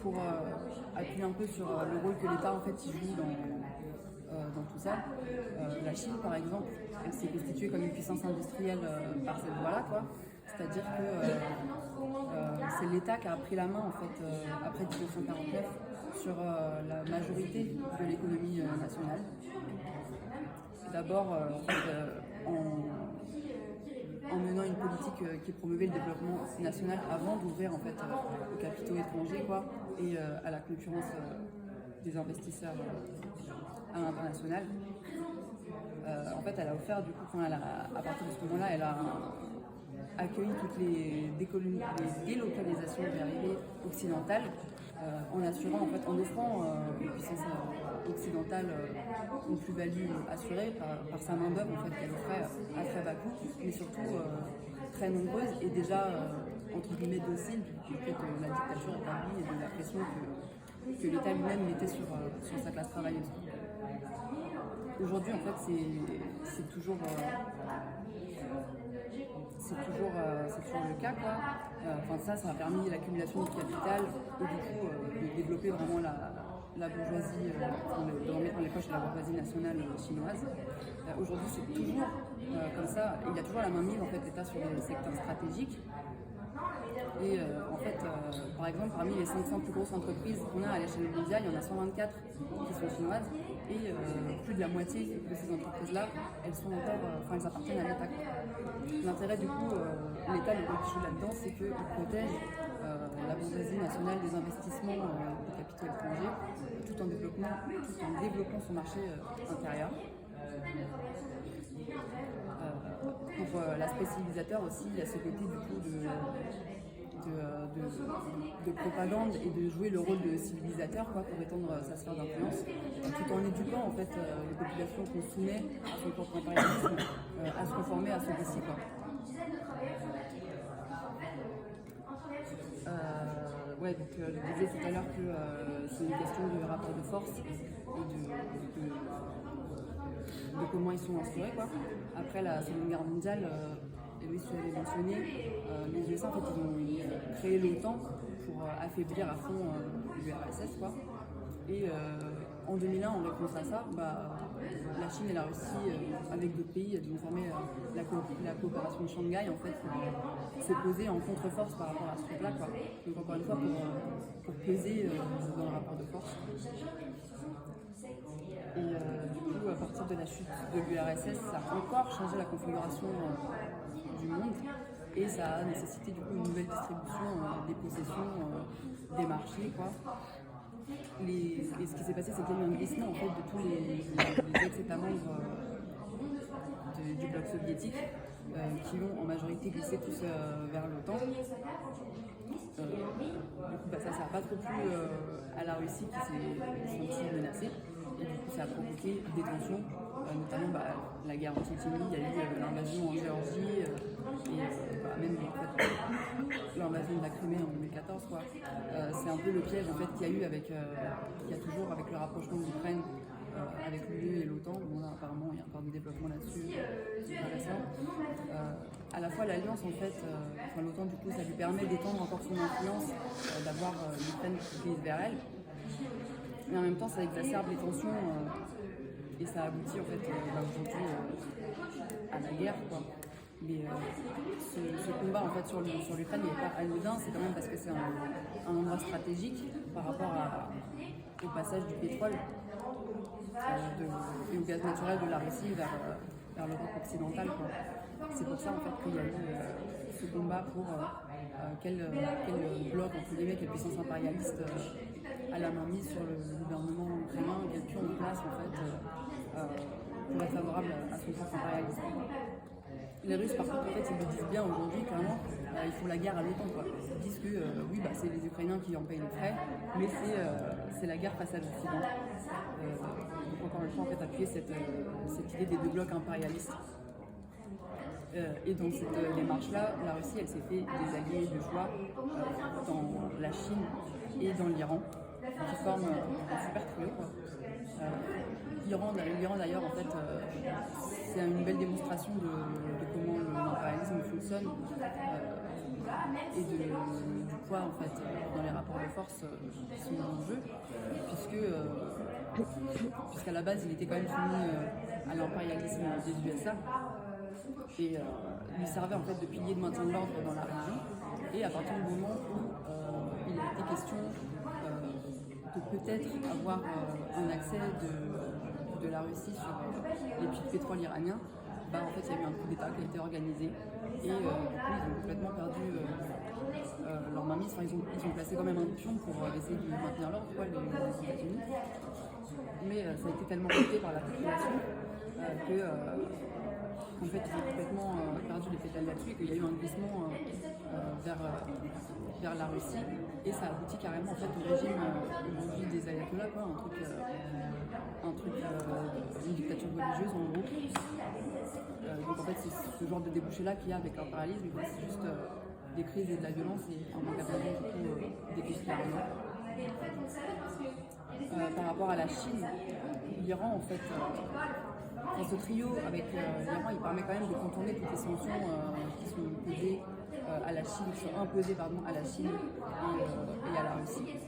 Pour appuyer un peu sur le rôle que l'État en fait il joue dans tout ça, la Chine par exemple, elle s'est constituée comme une puissance industrielle par cette voie-là, quoi. C'est-à-dire que c'est l'État qui a pris la main en fait après 1949 sur la majorité de l'économie nationale. D'abord en menant une politique qui promouvait le développement national avant d'ouvrir en fait aux capitaux étrangers, quoi, et à la concurrence des investisseurs à l'international. En fait, elle a offert du coup, à partir de ce moment-là, elle a accueilli toutes les délocalisations dérivées occidentales, en assurant, en fait, en offrant aux puissances occidentales une plus-value assurée par sa main-d'œuvre en fait, qu'elle offrait à très bas coût, mais surtout très nombreuse et déjà entre guillemets docile du fait de la dictature établie et de la pression que l'État lui-même mettait sur sa classe travailleuse. Aujourd'hui, en fait, c'est toujours le cas, quoi. Ça a permis l'accumulation du capital et du coup de développer vraiment la bourgeoisie, de remettre dans les poches de la bourgeoisie nationale chinoise. Aujourd'hui, c'est toujours comme ça. Il y a toujours la main mise en fait l'État sur les secteurs stratégiques. Et en fait, par exemple, parmi les 500 plus grosses entreprises qu'on a à l'échelle mondiale, il y en a 124 qui sont chinoises et plus de la moitié de ces entreprises-là, elles appartiennent à l'État. L'intérêt du coup, l'État, le rôle qu'il joue là-dedans, c'est qu'il protège la bourgeoisie nationale des investissements des capitaux étrangers, tout en développant son marché intérieur. Pour l'aspect civilisateur aussi, il y a ce côté du coup de propagande et de jouer le rôle de civilisateur, quoi, pour étendre sa sphère d'influence, tout en éduquant en fait les populations qu'on soumet à son propre impérialisme à se conformer à celui-ci, quoi. Donc je disais tout à l'heure que c'est une question de rapport de force et de comment ils sont instaurés, quoi. Après la Seconde Guerre mondiale, Héloïse, tu l'avais mentionné, les USA en fait ils ont créé l'OTAN pour affaiblir à fond l'URSS, quoi. Et en 2001, en réponse à ça, la Chine et la Russie, avec d'autres pays, elles ont formé la coopération de Shanghai en fait, pour s'opposer en contre-force par rapport à ce truc-là, quoi. Donc encore une fois, pour peser dans le rapport de force. Et du coup, à partir de la chute de l'URSS, ça a encore changé la configuration du monde et ça a nécessité du coup une nouvelle distribution des possessions, des marchés, quoi. Et ce qui s'est passé, c'est qu'il y a eu un glissement en fait, de tous les ex-États membres du bloc soviétique qui ont en majorité glissé tous vers l'OTAN. Du coup, ça n'a pas trop plu à la Russie qui s'est sentie menacée. Et du coup, ça a provoqué des tensions, notamment la guerre en Tchétchénie, il y a eu l'invasion en Géorgie, et même en fait, l'invasion de la Crimée en 2014. Quoi. C'est un peu le piège en fait, qu'il y a eu qu'il y a toujours avec le rapprochement de l'Ukraine avec l'UE et l'OTAN. Bon, là, apparemment, il y a encore des développements là-dessus, c'est intéressant. À la fois, l'Alliance, en fait, l'OTAN, du coup, ça lui permet d'étendre encore son influence, d'avoir l'Ukraine qui glisse vers elle. Mais en même temps, ça exacerbe les tensions et ça aboutit, en fait, aujourd'hui à la guerre, quoi. Mais ce combat en fait, sur l'Ukraine n'est pas anodin, c'est quand même parce que c'est un endroit stratégique par rapport au passage du pétrole et au gaz naturel de la Russie vers l'Europe occidentale, quoi. C'est pour ça en fait, qu'il y a eu ce combat pour quel bloc, entre guillemets, quelle puissance impérialiste a la main mise sur le gouvernement ukrainien, quel pion en place en fait, pour être favorable à son propre impérialisme. Les Russes, par contre, en fait, ils le disent bien aujourd'hui, clairement, ils font la guerre à l'OTAN, quoi. Ils disent que oui, c'est les Ukrainiens qui en payent les frais, mais c'est la guerre face à l'Occident. Donc encore une fois, en fait, appuyer cette idée des deux blocs impérialistes. Et dans cette démarche-là, la Russie, elle s'est fait des alliés de choix dans la Chine et dans l'Iran, qui forment un super trio, quoi. L'Iran d'ailleurs, en fait, c'est une belle démonstration de comment l'impérialisme fonctionne et du poids en fait dans les rapports de force qui sont en jeu, puisqu'à la base il était quand même soumis à l'impérialisme des USA et il servait en fait de pilier de maintien de l'ordre dans la région. Et à partir du moment où il a été question de peut-être avoir un accès de la Russie sur les puits de pétrole iraniens, en fait, il y a eu un coup d'État qui a été organisé et du coup, ils ont complètement perdu leur mainmise. Enfin, ils ont placé quand même un pion pour essayer de maintenir l'ordre, les États-Unis. Mais ça a été tellement voté par la population qu'en fait, ils ont complètement perdu les pédales là-dessus et qu'il y a eu un glissement vers la Russie et ça aboutit carrément en fait, au régime aujourd'hui des ayatollahs, quoi, une dictature religieuse en gros. Donc en fait c'est ce genre de débouché-là qu'il y a avec l'impérialisme, c'est juste des crises et de la violence et un manque d'attention surtout des conflits armés. Par rapport à la Chine, l'Iran en fait, ce trio avec l'Iran il permet quand même de contourner toutes les sanctions qui sont imposées à la Chine, qui sont imposées à la Chine et à la Russie.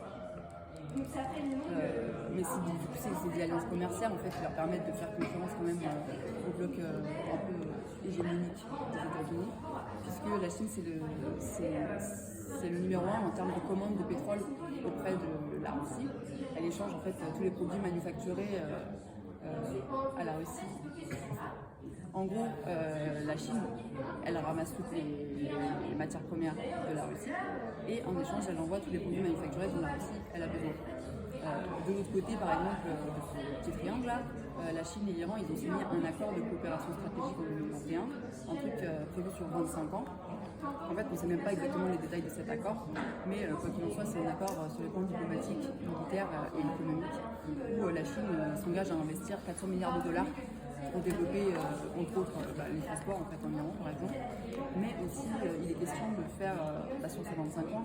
Mais c'est des alliances commerciales en fait, qui leur permettent de faire concurrence quand même au bloc un peu hégémonique des États-Unis, puisque la Chine c'est le numéro 1 en termes de commandes de pétrole auprès de la Russie. Elle échange en fait tous les produits manufacturés à la Russie. En gros, la Chine, elle ramasse toutes les matières premières de la Russie et en échange, elle envoie tous les produits manufacturés dont la Russie elle a besoin. De l'autre côté, par exemple, de ce petit triangle-là, la Chine et l'Iran, ils ont signé un accord de coopération stratégique en 2021, un truc prévu sur 25 ans. En fait, on ne sait même pas exactement les détails de cet accord, mais quoi qu'il en soit, c'est un accord sur les plans diplomatiques, militaires et économiques, où la Chine s'engage à investir 400 milliards de dollars pour développer, entre autres, les transports en fait, en Iran, par exemple. Mais aussi, il est question de faire, sur ces 25 ans,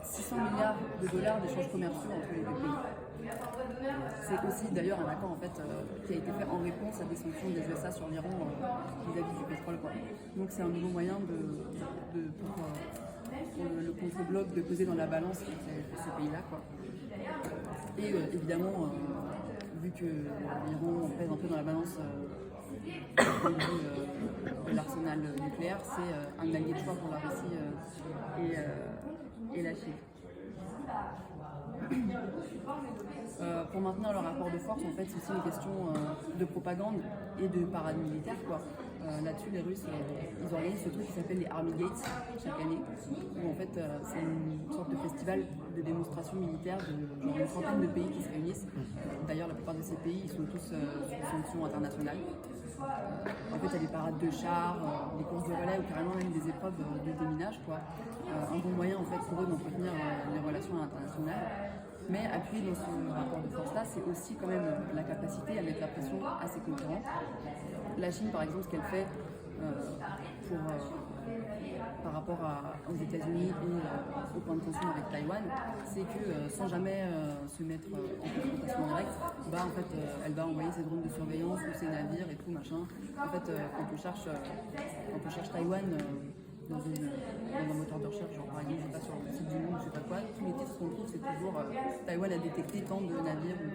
600 milliards de dollars d'échanges commerciaux entre les deux pays. C'est aussi d'ailleurs un accord en fait, qui a été fait en réponse à des sanctions des USA sur l'Iran vis-à-vis du pétrole, quoi. Donc c'est un nouveau moyen pour le contre-bloc de peser dans la balance de ces pays-là, quoi. Et évidemment, vu que l'Iran pèse un peu dans la balance de l'arsenal nucléaire, c'est un allié de choix pour la Russie et la Chine. Pour maintenir le rapport de force, en fait, c'est aussi une question de propagande et de parade militaire, quoi. Là-dessus, les Russes, ils organisent ce truc qui s'appelle les Army Gates chaque année, où en fait, c'est une sorte de festival de démonstration militaire de une centaine de pays qui se réunissent. D'ailleurs, la plupart de ces pays, ils sont tous sous sanctions internationales. En fait, il y a des parades de chars, des courses de relais ou carrément même des épreuves de déminage, quoi. Un bon moyen en fait pour eux d'entretenir les relations internationales. Mais appuyé dans ce rapport de force-là, c'est aussi quand même la capacité à mettre la pression à ses concurrents. La Chine, par exemple, ce qu'elle fait par rapport aux États-Unis et au point de tension avec Taïwan, c'est que sans jamais se mettre en confrontation renseignement direct, bah en fait elle va envoyer ses drones de surveillance ou ses navires et tout machin. En fait quand on cherche Taïwan dans un moteur de recherche, genre par exemple je sais pas sur le site du Monde, je sais pas quoi, tous les titres qu'on trouve c'est toujours Taïwan a détecté tant de navires ou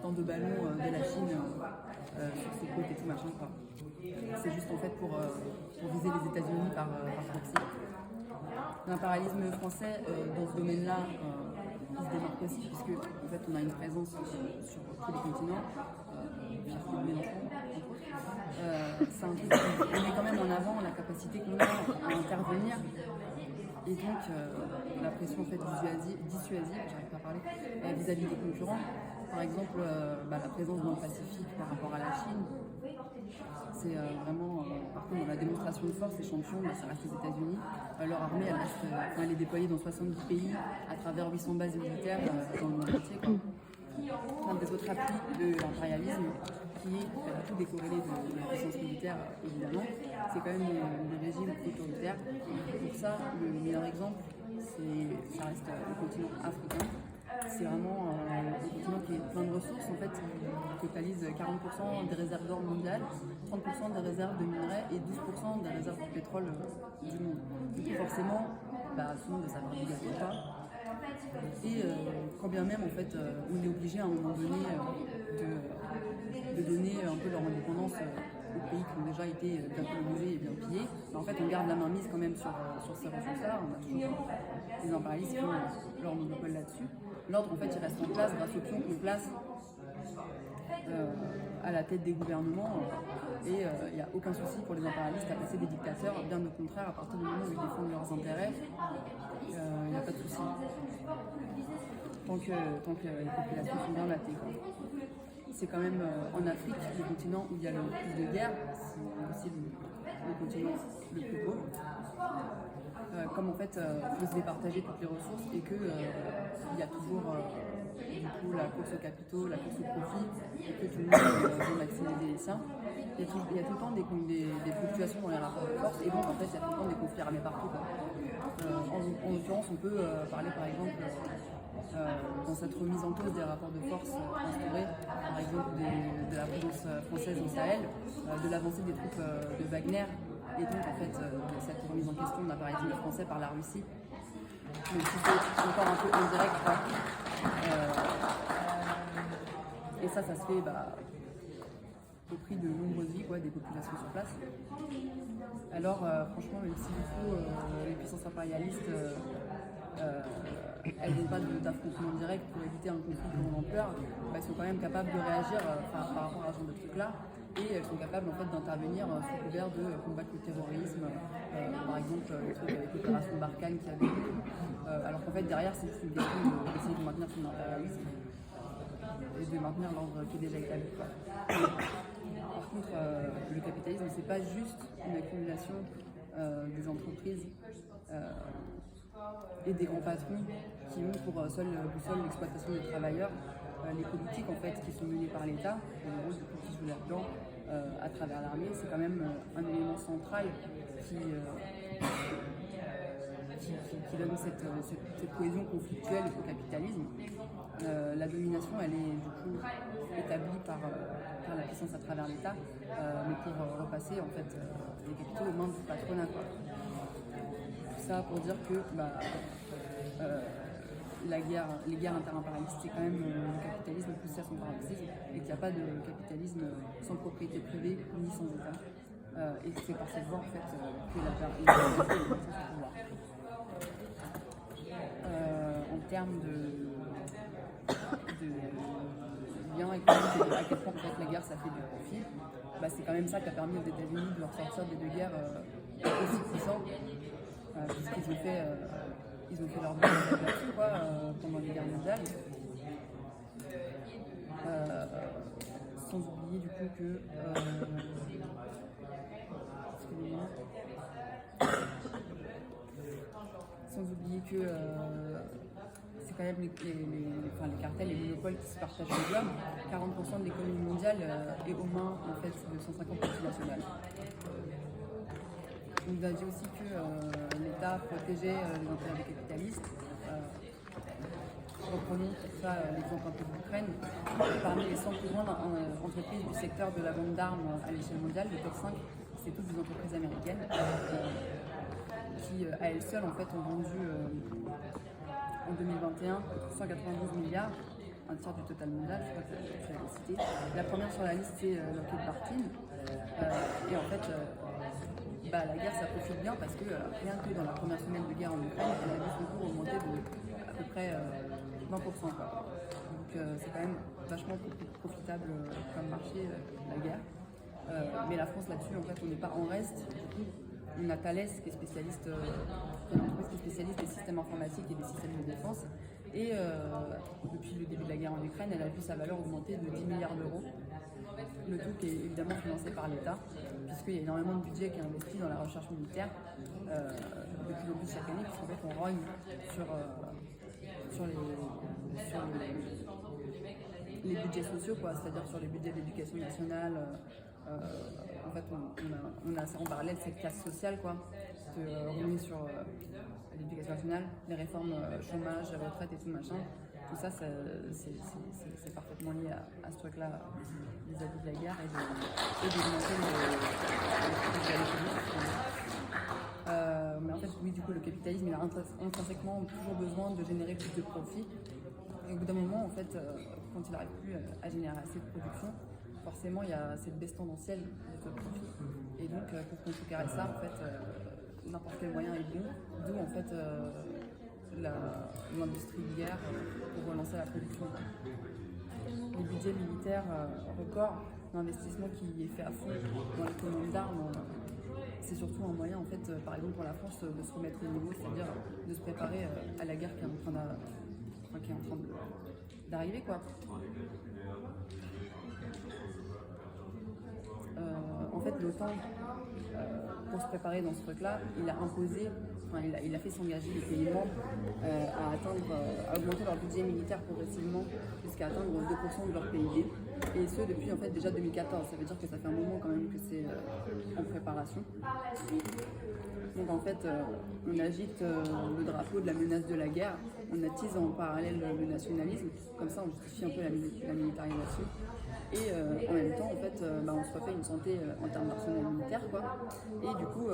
tant de ballons de la Chine sur ses côtes et tout machin quoi. C'est juste en fait pour viser les États-Unis par proxy. L'impérialisme français dans ce domaine-là, il se démarque aussi puisque en fait on a une présence sur tous les continents, Pierre Mélenchon entre autres. C'est un truc qui met quand même en avant la capacité qu'on a à intervenir et donc la pression en fait dissuasive, j'arrive pas à parler, vis-à-vis des concurrents. Par exemple, la présence dans le Pacifique par rapport à la Chine, c'est vraiment, par contre, dans la démonstration de force, les champions, ça reste les États-Unis. Leur armée, elle est déployée dans 70 pays, à travers 800 bases militaires dans le monde entier. Un des autres appuis de l'impérialisme, qui est pas du tout décorrélé de la puissance militaire, évidemment, c'est quand même le régime autoritaire. Pour ça, le meilleur exemple, ça reste le continent africain. C'est vraiment un continent qui est plein de ressources, en fait, qui totalise 40% des réserves d'or mondiales, 30% des réserves de minerais et 12% des réserves de pétrole du monde. Du coup, forcément, tout le monde ne s'apprécie pas. Et quand bien même, en fait, on est obligé à un moment donné de donner un peu leur indépendance aux pays qui ont déjà été bien colonisés et bien pillés, en fait, on garde la main mise quand même sur ces ressources-là. On a toujours des impérialistes qui ont leur monopole là-dessus. L'ordre, en fait, il reste en place grâce aux pions qu'on place à la tête des gouvernements. Et il n'y a aucun souci pour les impérialistes à passer des dictateurs. Bien au contraire, à partir du moment où ils défendent leurs intérêts, il n'y a pas de souci. Tant que les populations sont bien matées. C'est quand même en Afrique, le continent où il y a le plus de guerres, c'est aussi le continent le plus pauvre. Comme en fait, il faut se départager toutes les ressources et qu'il y a toujours du coup, la course aux capitaux, la course au profit, et que tout le monde veut maximiser les siens. Il y a tout le temps des fluctuations dans les rapports de force et donc en fait il y a tout le temps des conflits armés partout. En l'occurrence, on peut parler par exemple dans cette remise en cause des rapports de force instaurés, par exemple de la présence française au Sahel, de l'avancée des troupes de Wagner. Et donc, en fait, cette remise en question de l'impérialisme français par la Russie, même si c'est encore un peu indirect, quoi. Et ça se fait au prix de nombreuses vies, des populations sur place. Alors, franchement, même si du coup, les puissances impérialistes, elles n'ont pas d'affrontement direct pour éviter un conflit de grande ampleur, elles sont quand même capables de réagir par rapport à ce genre de trucs-là. Et elles sont capables en fait d'intervenir sous couvert de combattre le terrorisme, par exemple le truc avec l'opération Barkhane qui avait eu, alors qu'en fait derrière c'est juste une question d'essayer de maintenir son impérialisme et de maintenir l'ordre qui est déjà établi. Par contre, le capitalisme c'est pas juste une accumulation des entreprises et des grands patrons qui ont pour seule l'exploitation des travailleurs. Les politiques en fait qui sont menées par l'État, en gros du coup qui jouent là-dedans à travers l'armée, c'est quand même un élément central qui donne cette cohésion conflictuelle au capitalisme. La domination elle est du coup établie par la puissance à travers l'État, mais pour repasser en fait les capitaux aux mains du patronat. Tout ça pour dire que les guerres interimpérialistes, c'est quand même le capitalisme poussé à son paroxysme et qu'il n'y a pas de capitalisme sans propriété privée ni sans État. Et c'est par cette voie en fait que l'impérialisme est son pouvoir. En termes de lien économique et à quel point en fait, la guerre ça fait du profit, c'est quand même ça qui a permis aux États-Unis de leur sortir des deux guerres aussi puissants, puisqu'ils ont fait. Ils ont fait leur base là-dessus pendant les guerres mondiales. Sans oublier du coup que c'est quand même les cartels, les monopoles qui se partagent le globe. 40% de l'économie mondiale est aux mains en fait, de 150 multinationales. On nous a dit aussi que l'État protégeait les intérêts des capitalistes. reprenons pour ça l'exemple un peu de l'Ukraine, parmi les 100 plus grandes entreprises du secteur de la vente d'armes à l'échelle mondiale, le top 5, c'est toutes des entreprises américaines qui, à elles seules, en fait, ont vendu en 2021 192 milliards, un tiers du total mondial, je crois que tu l'avais cité. La première sur la liste, c'est Lockheed Martin. Et en fait, la guerre, ça profite bien parce que rien que dans la première semaine de guerre en Ukraine, elle a vu son cours augmenter de à peu près 20%. Quoi. Donc c'est quand même vachement profitable comme marché, la guerre. Mais la France là-dessus, en fait, on n'est pas en reste. Du coup, on a Thales qui est spécialiste, une entreprise qui est spécialiste des systèmes informatiques et des systèmes de défense. Et depuis le début de la guerre en Ukraine, elle a vu sa valeur augmenter de 10 milliards d'euros. Le tout qui est évidemment financé par l'État, puisqu'il y a énormément de budget qui est investi dans la recherche militaire de plus en plus chaque année, puisqu'en fait on rogne sur les budgets sociaux, quoi, c'est-à-dire sur les budgets d'éducation nationale. En fait, on a ça en parallèle, cette classe sociale, quoi, de revenir sur l'éducation nationale, les réformes chômage, retraite et tout machin. Tout ça, c'est parfaitement lié à ce truc-là vis-à-vis de la guerre et d'augmenter mais en fait, oui, du coup, le capitalisme, il a intrinsèquement toujours besoin de générer plus de profit. Et au bout d'un moment, en fait, quand il n'arrive plus à générer assez de production, forcément, il y a cette baisse tendancielle de ce profit. Et donc, pour contrecarrer ça, en fait, n'importe quel moyen est bon. D'où, en fait, l'industrie de guerre pour relancer la production. Les budgets militaires records, l'investissement qui est fait à fond dans les commandes d'armes, c'est surtout un moyen, en fait, par exemple pour la France, de se remettre au niveau, c'est-à-dire de se préparer à la guerre qui est en train d'arriver, quoi. En fait, l'OTAN, pour se préparer dans ce truc-là, il a imposé, il a fait s'engager les pays membres à augmenter leur budget militaire progressivement jusqu'à atteindre 2% de leur PIB. Et ce, depuis en fait déjà 2014. Ça veut dire que ça fait un moment quand même que c'est en préparation. Donc en fait, on agite le drapeau de la menace de la guerre, on attise en parallèle le nationalisme, comme ça on justifie un peu la militarisation. Et en même temps, en fait, on se refait une santé en termes d'arsenal militaire, quoi. Et du coup,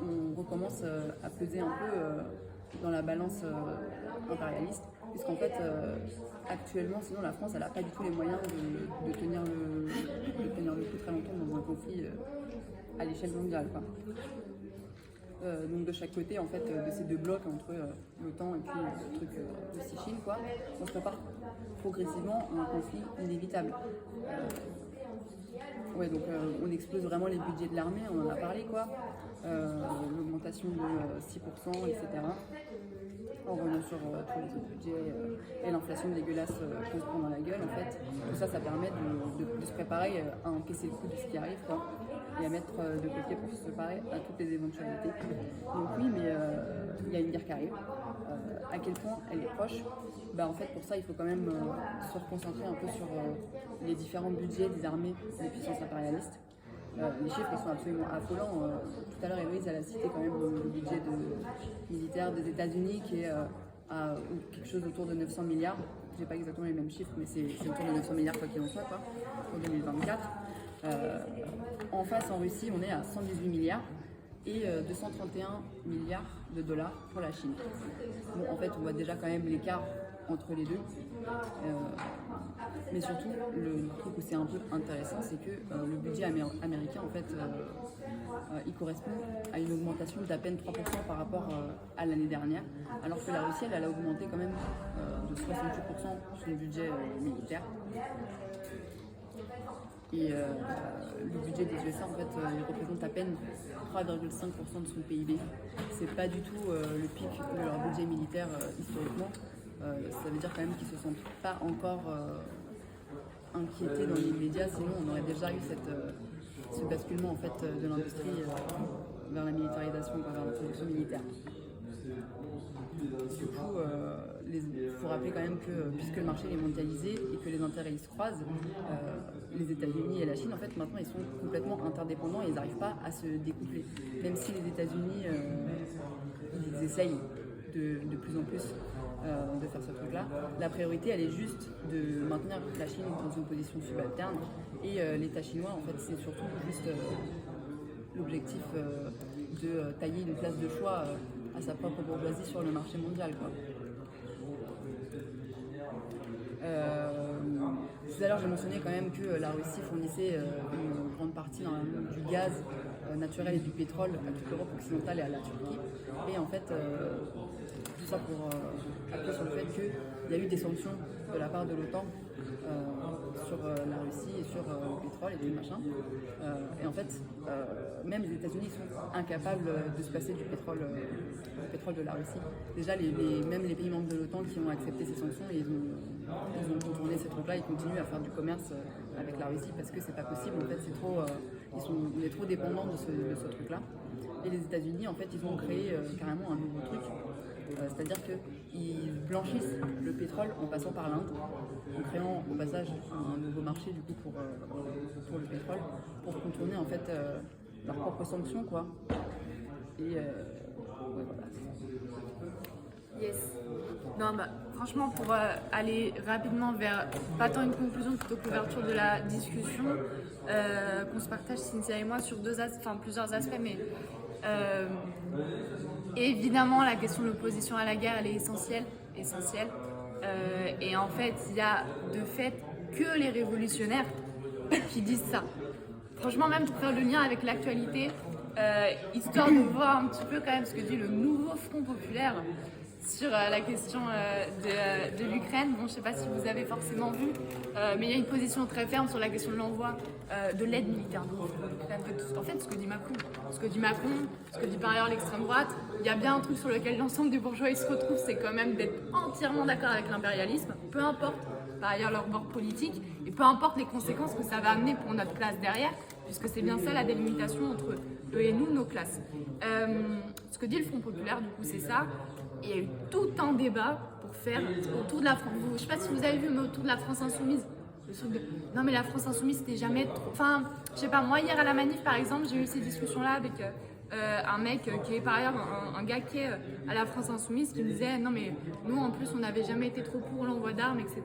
on recommence à peser un peu dans la balance impérialiste, puisqu'en fait, actuellement, sinon la France, elle n'a pas du tout les moyens de tenir le coup très longtemps dans un conflit à l'échelle mondiale, quoi. Donc de chaque côté, en fait, de ces deux blocs entre l'OTAN et puis le truc Russie-Chine, quoi, on se prépare progressivement à un conflit inévitable. Donc on explose vraiment les budgets de l'armée, on en a parlé, quoi. L'augmentation de 6%, etc. En revenant sur tous les autres budgets et l'inflation dégueulasse qu'on se prend dans la gueule, en fait. Tout ça, ça permet de se préparer à encaisser le coup de ce qui arrive, quoi, et à mettre de côté pour se préparer à toutes les éventualités. Donc oui, mais il y a une guerre qui arrive. À quel point elle est proche? En fait, pour ça, il faut quand même se reconcentrer un peu sur les différents budgets des armées des puissances impérialistes. Les chiffres sont absolument affolants. Tout à l'heure, Héloïse, elle a cité quand même le budget militaire des États-Unis qui est à quelque chose autour de 900 milliards. J'ai pas exactement les mêmes chiffres, mais c'est autour de 900 milliards quoi qu'il en soit, quoi, pour 2024. En face, en Russie, on est à 118 milliards et 231 milliards de dollars pour la Chine. Bon, en fait, on voit déjà quand même l'écart entre les deux. Mais surtout, le truc où c'est un peu intéressant, c'est que le budget américain, en fait, il correspond à une augmentation d'à peine 3% par rapport à l'année dernière, alors que la Russie, elle a augmenté quand même de 68% son budget militaire. Et le budget des USA, en fait, il représente à peine 3,5% de son PIB. C'est pas du tout le pic de leur budget militaire historiquement. Ça veut dire quand même qu'ils ne se sentent pas encore inquiétés dans les médias, sinon on aurait déjà eu ce basculement en fait, de l'industrie vers la militarisation, vers la production militaire. Du coup, il faut rappeler quand même que puisque le marché est mondialisé et que les intérêts ils se croisent, les États-Unis et la Chine, en fait, maintenant ils sont complètement interdépendants et ils n'arrivent pas à se découpler. Même si les États-Unis ils essayent de plus en plus de faire ce truc-là. La priorité, elle est juste de maintenir la Chine dans une position subalterne. Et l'État chinois, en fait, c'est surtout juste l'objectif de tailler une place de choix à sa propre bourgeoisie sur le marché mondial, quoi. Tout à l'heure, j'ai mentionné quand même que la Russie fournissait une grande partie du gaz naturel et du pétrole à toute l'Europe occidentale et à la Turquie. Et en fait, tout ça pour appuyer sur le fait qu'il y a eu des sanctions de la part de l'OTAN sur la Russie et sur le pétrole et tout le machin. Et en fait, même les États-Unis sont incapables de se passer du pétrole de la Russie. Déjà, même les pays membres de l'OTAN qui ont accepté ces sanctions, ils ont contourné ces trucs-là, ils continuent à faire du commerce avec la Russie parce que c'est pas possible. En fait, on est trop dépendants de ce truc-là. Et les États-Unis, en fait, ils ont créé carrément un nouveau truc. C'est-à-dire qu'ils blanchissent le pétrole en passant par l'Inde, en créant au passage un nouveau marché du coup pour le pétrole, pour contourner en fait leurs propres sanctions, quoi. Et ouais, voilà. Yes. Non, bah, franchement, pour aller rapidement vers, pas tant une conclusion, plutôt qu'ouverture de la discussion, qu'on se partage, Cynthia et moi, sur plusieurs aspects, mais évidemment, la question de l'opposition à la guerre, elle est essentielle. Et en fait, il y a de fait que les révolutionnaires qui disent ça. Franchement, même pour faire le lien avec l'actualité, histoire de voir un petit peu quand même ce que dit le nouveau Front populaire sur la question de l'Ukraine. Bon, je ne sais pas si vous avez forcément vu, mais il y a une position très ferme sur la question de l'envoi de l'aide militaire. En fait, ce que dit Macron, ce que dit par ailleurs l'extrême droite, il y a bien un truc sur lequel l'ensemble des bourgeois se retrouvent, c'est quand même d'être entièrement d'accord avec l'impérialisme, peu importe par ailleurs leur bord politique, et peu importe les conséquences que ça va amener pour notre classe derrière, puisque c'est bien ça la délimitation entre eux et nous, nos classes. Ce que dit le Front populaire, du coup, c'est ça. Et il y a eu tout un débat pour faire autour de la France. Je ne sais pas si vous avez vu, mais autour de la France insoumise. Le truc de non, mais la France insoumise, c'était jamais trop. Enfin, je sais pas, moi, hier à la manif, par exemple, j'ai eu ces discussions-là avec un mec qui est par ailleurs un gars qui est à la France insoumise qui me disait non, mais nous, en plus, on n'avait jamais été trop pour l'envoi d'armes, etc.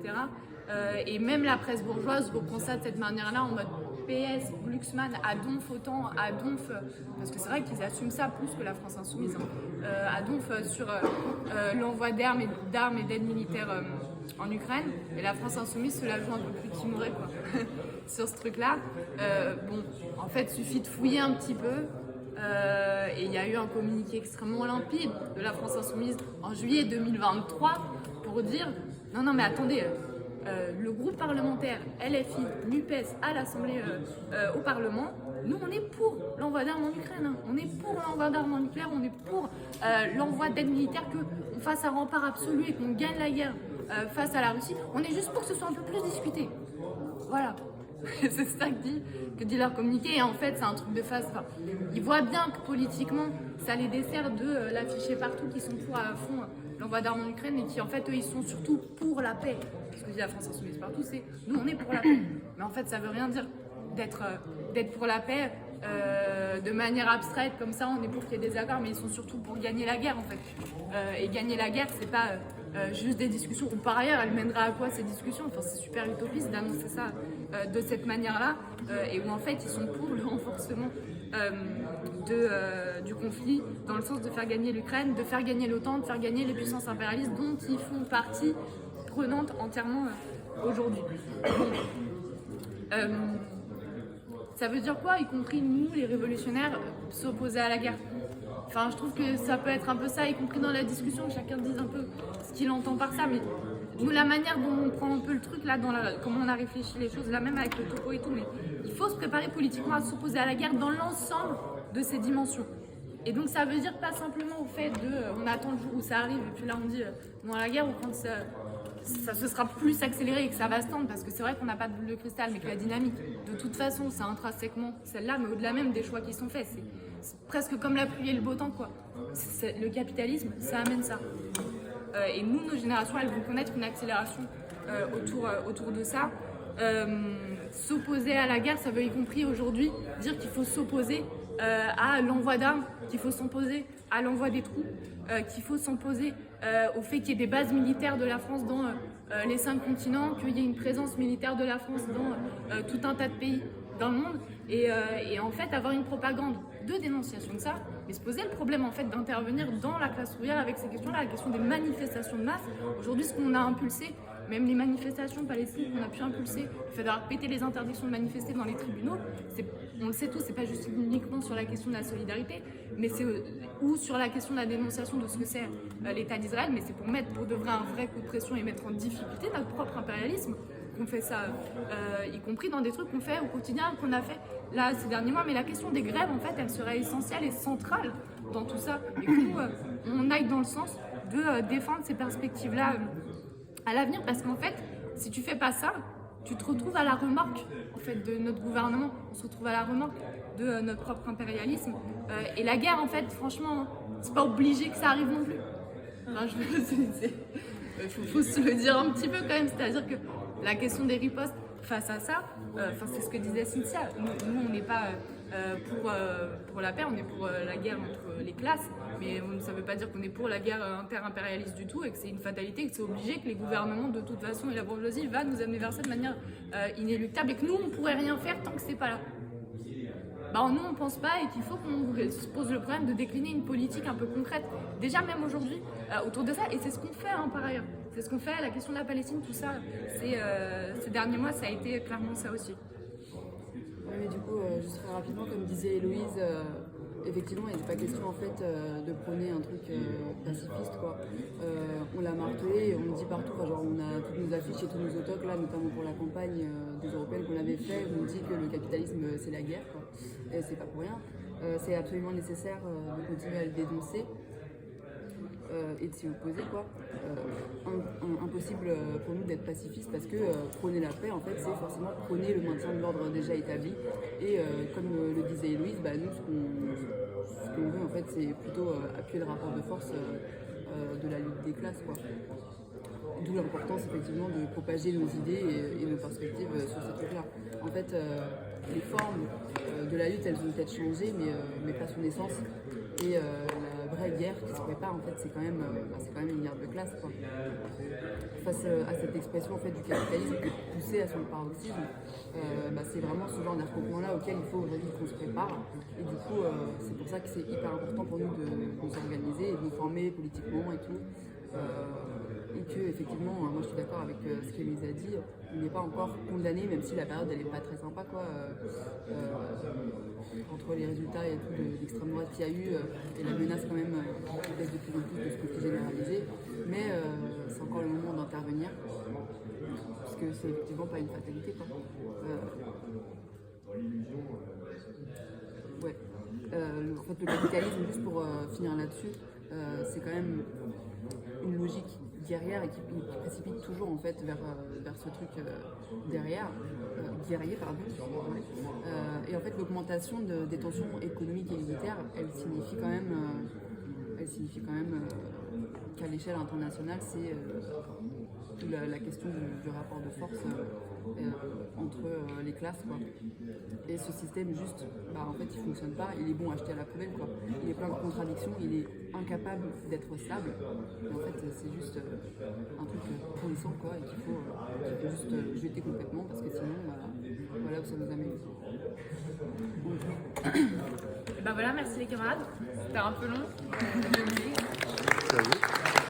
Et même la presse bourgeoise reprend ça de cette manière-là en mode PS, Glucksmann, à donf autant, à donf, parce que c'est vrai qu'ils assument ça plus que la France insoumise, à donf sur l'envoi d'armes et d'aide militaire en Ukraine, et la France insoumise se la joue un peu plus timorée, quoi, sur ce truc-là. Bon, en fait, il suffit de fouiller un petit peu, et il y a eu un communiqué extrêmement limpide de la France insoumise en juillet 2023 pour dire non, mais attendez, le groupe parlementaire LFI, NUPES à l'Assemblée au Parlement, nous on est pour l'envoi d'armes en Ukraine, hein. On est pour l'envoi d'armes en nucléaire, on est pour l'envoi d'aide militaire, qu'on fasse un rempart absolu et qu'on gagne la guerre face à la Russie. On est juste pour que ce soit un peu plus discuté. Voilà. C'est ça que dit leur communiqué, et en fait c'est un truc de phase. Enfin, ils voient bien que politiquement ça les dessert de l'afficher partout, qui sont pour à fond l'envoi d'armes en Ukraine, et qui en fait eux ils sont surtout pour la paix. Ce que dit la France insoumise partout, c'est nous on est pour la paix. Mais en fait ça veut rien dire d'être pour la paix de manière abstraite comme ça, on est pour qu'il y ait des accords, mais ils sont surtout pour gagner la guerre en fait. Et gagner la guerre, c'est pas juste des discussions, ou par ailleurs, elle mènera à quoi ces discussions? Enfin, c'est super utopiste d'annoncer ça de cette manière-là, et où en fait, ils sont pour le renforcement du conflit, dans le sens de faire gagner l'Ukraine, de faire gagner l'OTAN, de faire gagner les puissances impérialistes dont ils font partie prenante entièrement aujourd'hui. Ça veut dire quoi, y compris nous, les révolutionnaires, s'opposer à la guerre? Enfin, je trouve que ça peut être un peu ça, y compris dans la discussion, chacun dise un peu ce qu'il entend par ça, mais nous, la manière dont on prend un peu le truc, là, comment on a réfléchi les choses, là même avec le topo et tout, mais il faut se préparer politiquement à s'opposer à la guerre dans l'ensemble de ses dimensions. Et donc ça veut dire pas simplement au fait on attend le jour où ça arrive, et puis là on dit non à la guerre, ou quand ça se sera plus accéléré et que ça va se tendre, parce que c'est vrai qu'on n'a pas de boule de cristal, mais que la dynamique, de toute façon, c'est intrinsèquement celle-là, mais au-delà même des choix qui sont faits, c'est presque comme la pluie et le beau temps, quoi. Le capitalisme, ça amène ça. Et nous, nos générations, elles vont connaître une accélération autour de ça. S'opposer à la guerre, ça veut y compris aujourd'hui dire qu'il faut s'opposer à l'envoi d'armes, qu'il faut s'opposer à l'envoi des troupes, qu'il faut s'opposer au fait qu'il y ait des bases militaires de la France dans les 5 continents, qu'il y ait une présence militaire de la France dans tout un tas de pays dans le monde, et en fait avoir une propagande de dénonciation de ça, mais se poser le problème en fait d'intervenir dans la classe ouvrière avec ces questions-là, la question des manifestations de masse. Aujourd'hui, ce qu'on a impulsé, même les manifestations palestiniennes qu'on a pu impulser, le fait d'avoir pété les interdictions de manifester dans les tribunaux, on le sait tous, c'est pas juste uniquement sur la question de la solidarité, mais c'est ou sur la question de la dénonciation de ce que c'est l'État d'Israël, mais c'est pour mettre pour de vrai un vrai coup de pression et mettre en difficulté notre propre impérialisme. On fait ça, y compris dans des trucs qu'on fait au quotidien, qu'on a fait là ces derniers mois. Mais la question des grèves, en fait, elle serait essentielle et centrale dans tout ça. Et que nous, on aille dans le sens de défendre ces perspectives-là à l'avenir. Parce qu'en fait, si tu fais pas ça, tu te retrouves à la remorque en fait, de notre gouvernement. On se retrouve à la remorque de notre propre impérialisme. Et la guerre, en fait, franchement, c'est pas obligé que ça arrive non plus. Enfin, faut se le dire un petit peu quand même. C'est-à-dire que la question des ripostes face à ça, c'est ce que disait Cynthia. Nous on n'est pas pour la paix, on est pour la guerre entre les classes, mais ça ne veut pas dire qu'on est pour la guerre inter-impérialiste du tout et que c'est une fatalité, que c'est obligé, que les gouvernements de toute façon et la bourgeoisie va nous amener vers ça de manière inéluctable et que nous on ne pourrait rien faire tant que c'est pas là. Nous on ne pense pas et qu'il faut qu'on se pose le problème de décliner une politique un peu concrète, déjà même aujourd'hui, autour de ça, et c'est ce qu'on fait par ailleurs. C'est ce qu'on fait, la question de la Palestine, tout ça, ces derniers mois, ça a été clairement ça aussi. Oui, mais du coup, juste très rapidement, comme disait Héloïse, effectivement, il n'est pas question en fait de prôner un truc pacifiste, quoi. On l'a martelé, on le dit partout, genre on a toutes nos affiches et tous nos autocs, là, notamment pour la campagne des Européennes qu'on avait fait, où on dit que le capitalisme c'est la guerre, quoi. Et c'est pas pour rien. C'est absolument nécessaire de continuer à le dénoncer. Et de s'y opposer, quoi. Impossible pour nous d'être pacifistes parce que prôner la paix, en fait, c'est forcément prôner le maintien de l'ordre déjà établi. Et comme le disait Héloïse, nous, ce qu'on veut, en fait, c'est plutôt appuyer le rapport de force de la lutte des classes, quoi. D'où l'importance, effectivement, de propager nos idées et nos perspectives sur ces trucs-là. En fait, les formes de la lutte, elles ont peut-être changé, mais pas son essence. Et la vraie guerre qui se prépare, en fait, c'est quand même une guerre de classe, quoi. Face à cette expression en fait, du capitalisme poussé à son paroxysme, c'est vraiment ce genre d'affrontement-là auquel il faut aujourd'hui qu'on se prépare. Et du coup, c'est pour ça que c'est hyper important pour nous de nous organiser et de nous former politiquement et tout. Et que effectivement, moi je suis d'accord avec ce qu'Élise a dit, il n'est pas encore condamné, même si la période elle n'est pas très sympa, quoi. Entre les résultats et tout de l'extrême droite qu'il y a eu et la menace quand même qui baisse de plus en plus de ce conflit généralisé, mais c'est encore le moment d'intervenir, parce que c'est effectivement pas une fatalité, quoi. En fait, le capitalisme, juste pour finir là-dessus, c'est quand même une logique guerrière et qui précipite toujours en fait vers ce truc guerrier, pardon. Et en fait, l'augmentation des tensions économiques et militaires, elle signifie quand même qu'à l'échelle internationale, c'est la question du rapport de force entre les classes, quoi. Et ce système juste, en fait, il fonctionne pas, il est bon à jeter à la poubelle, quoi. Il est plein de contradictions, il est incapable d'être stable. Et en fait, c'est juste un truc pourrissant, quoi, et qu'il faut juste jeter complètement, parce que sinon, voilà où ça nous amène. Voilà, merci les camarades. C'était un peu long. Salut.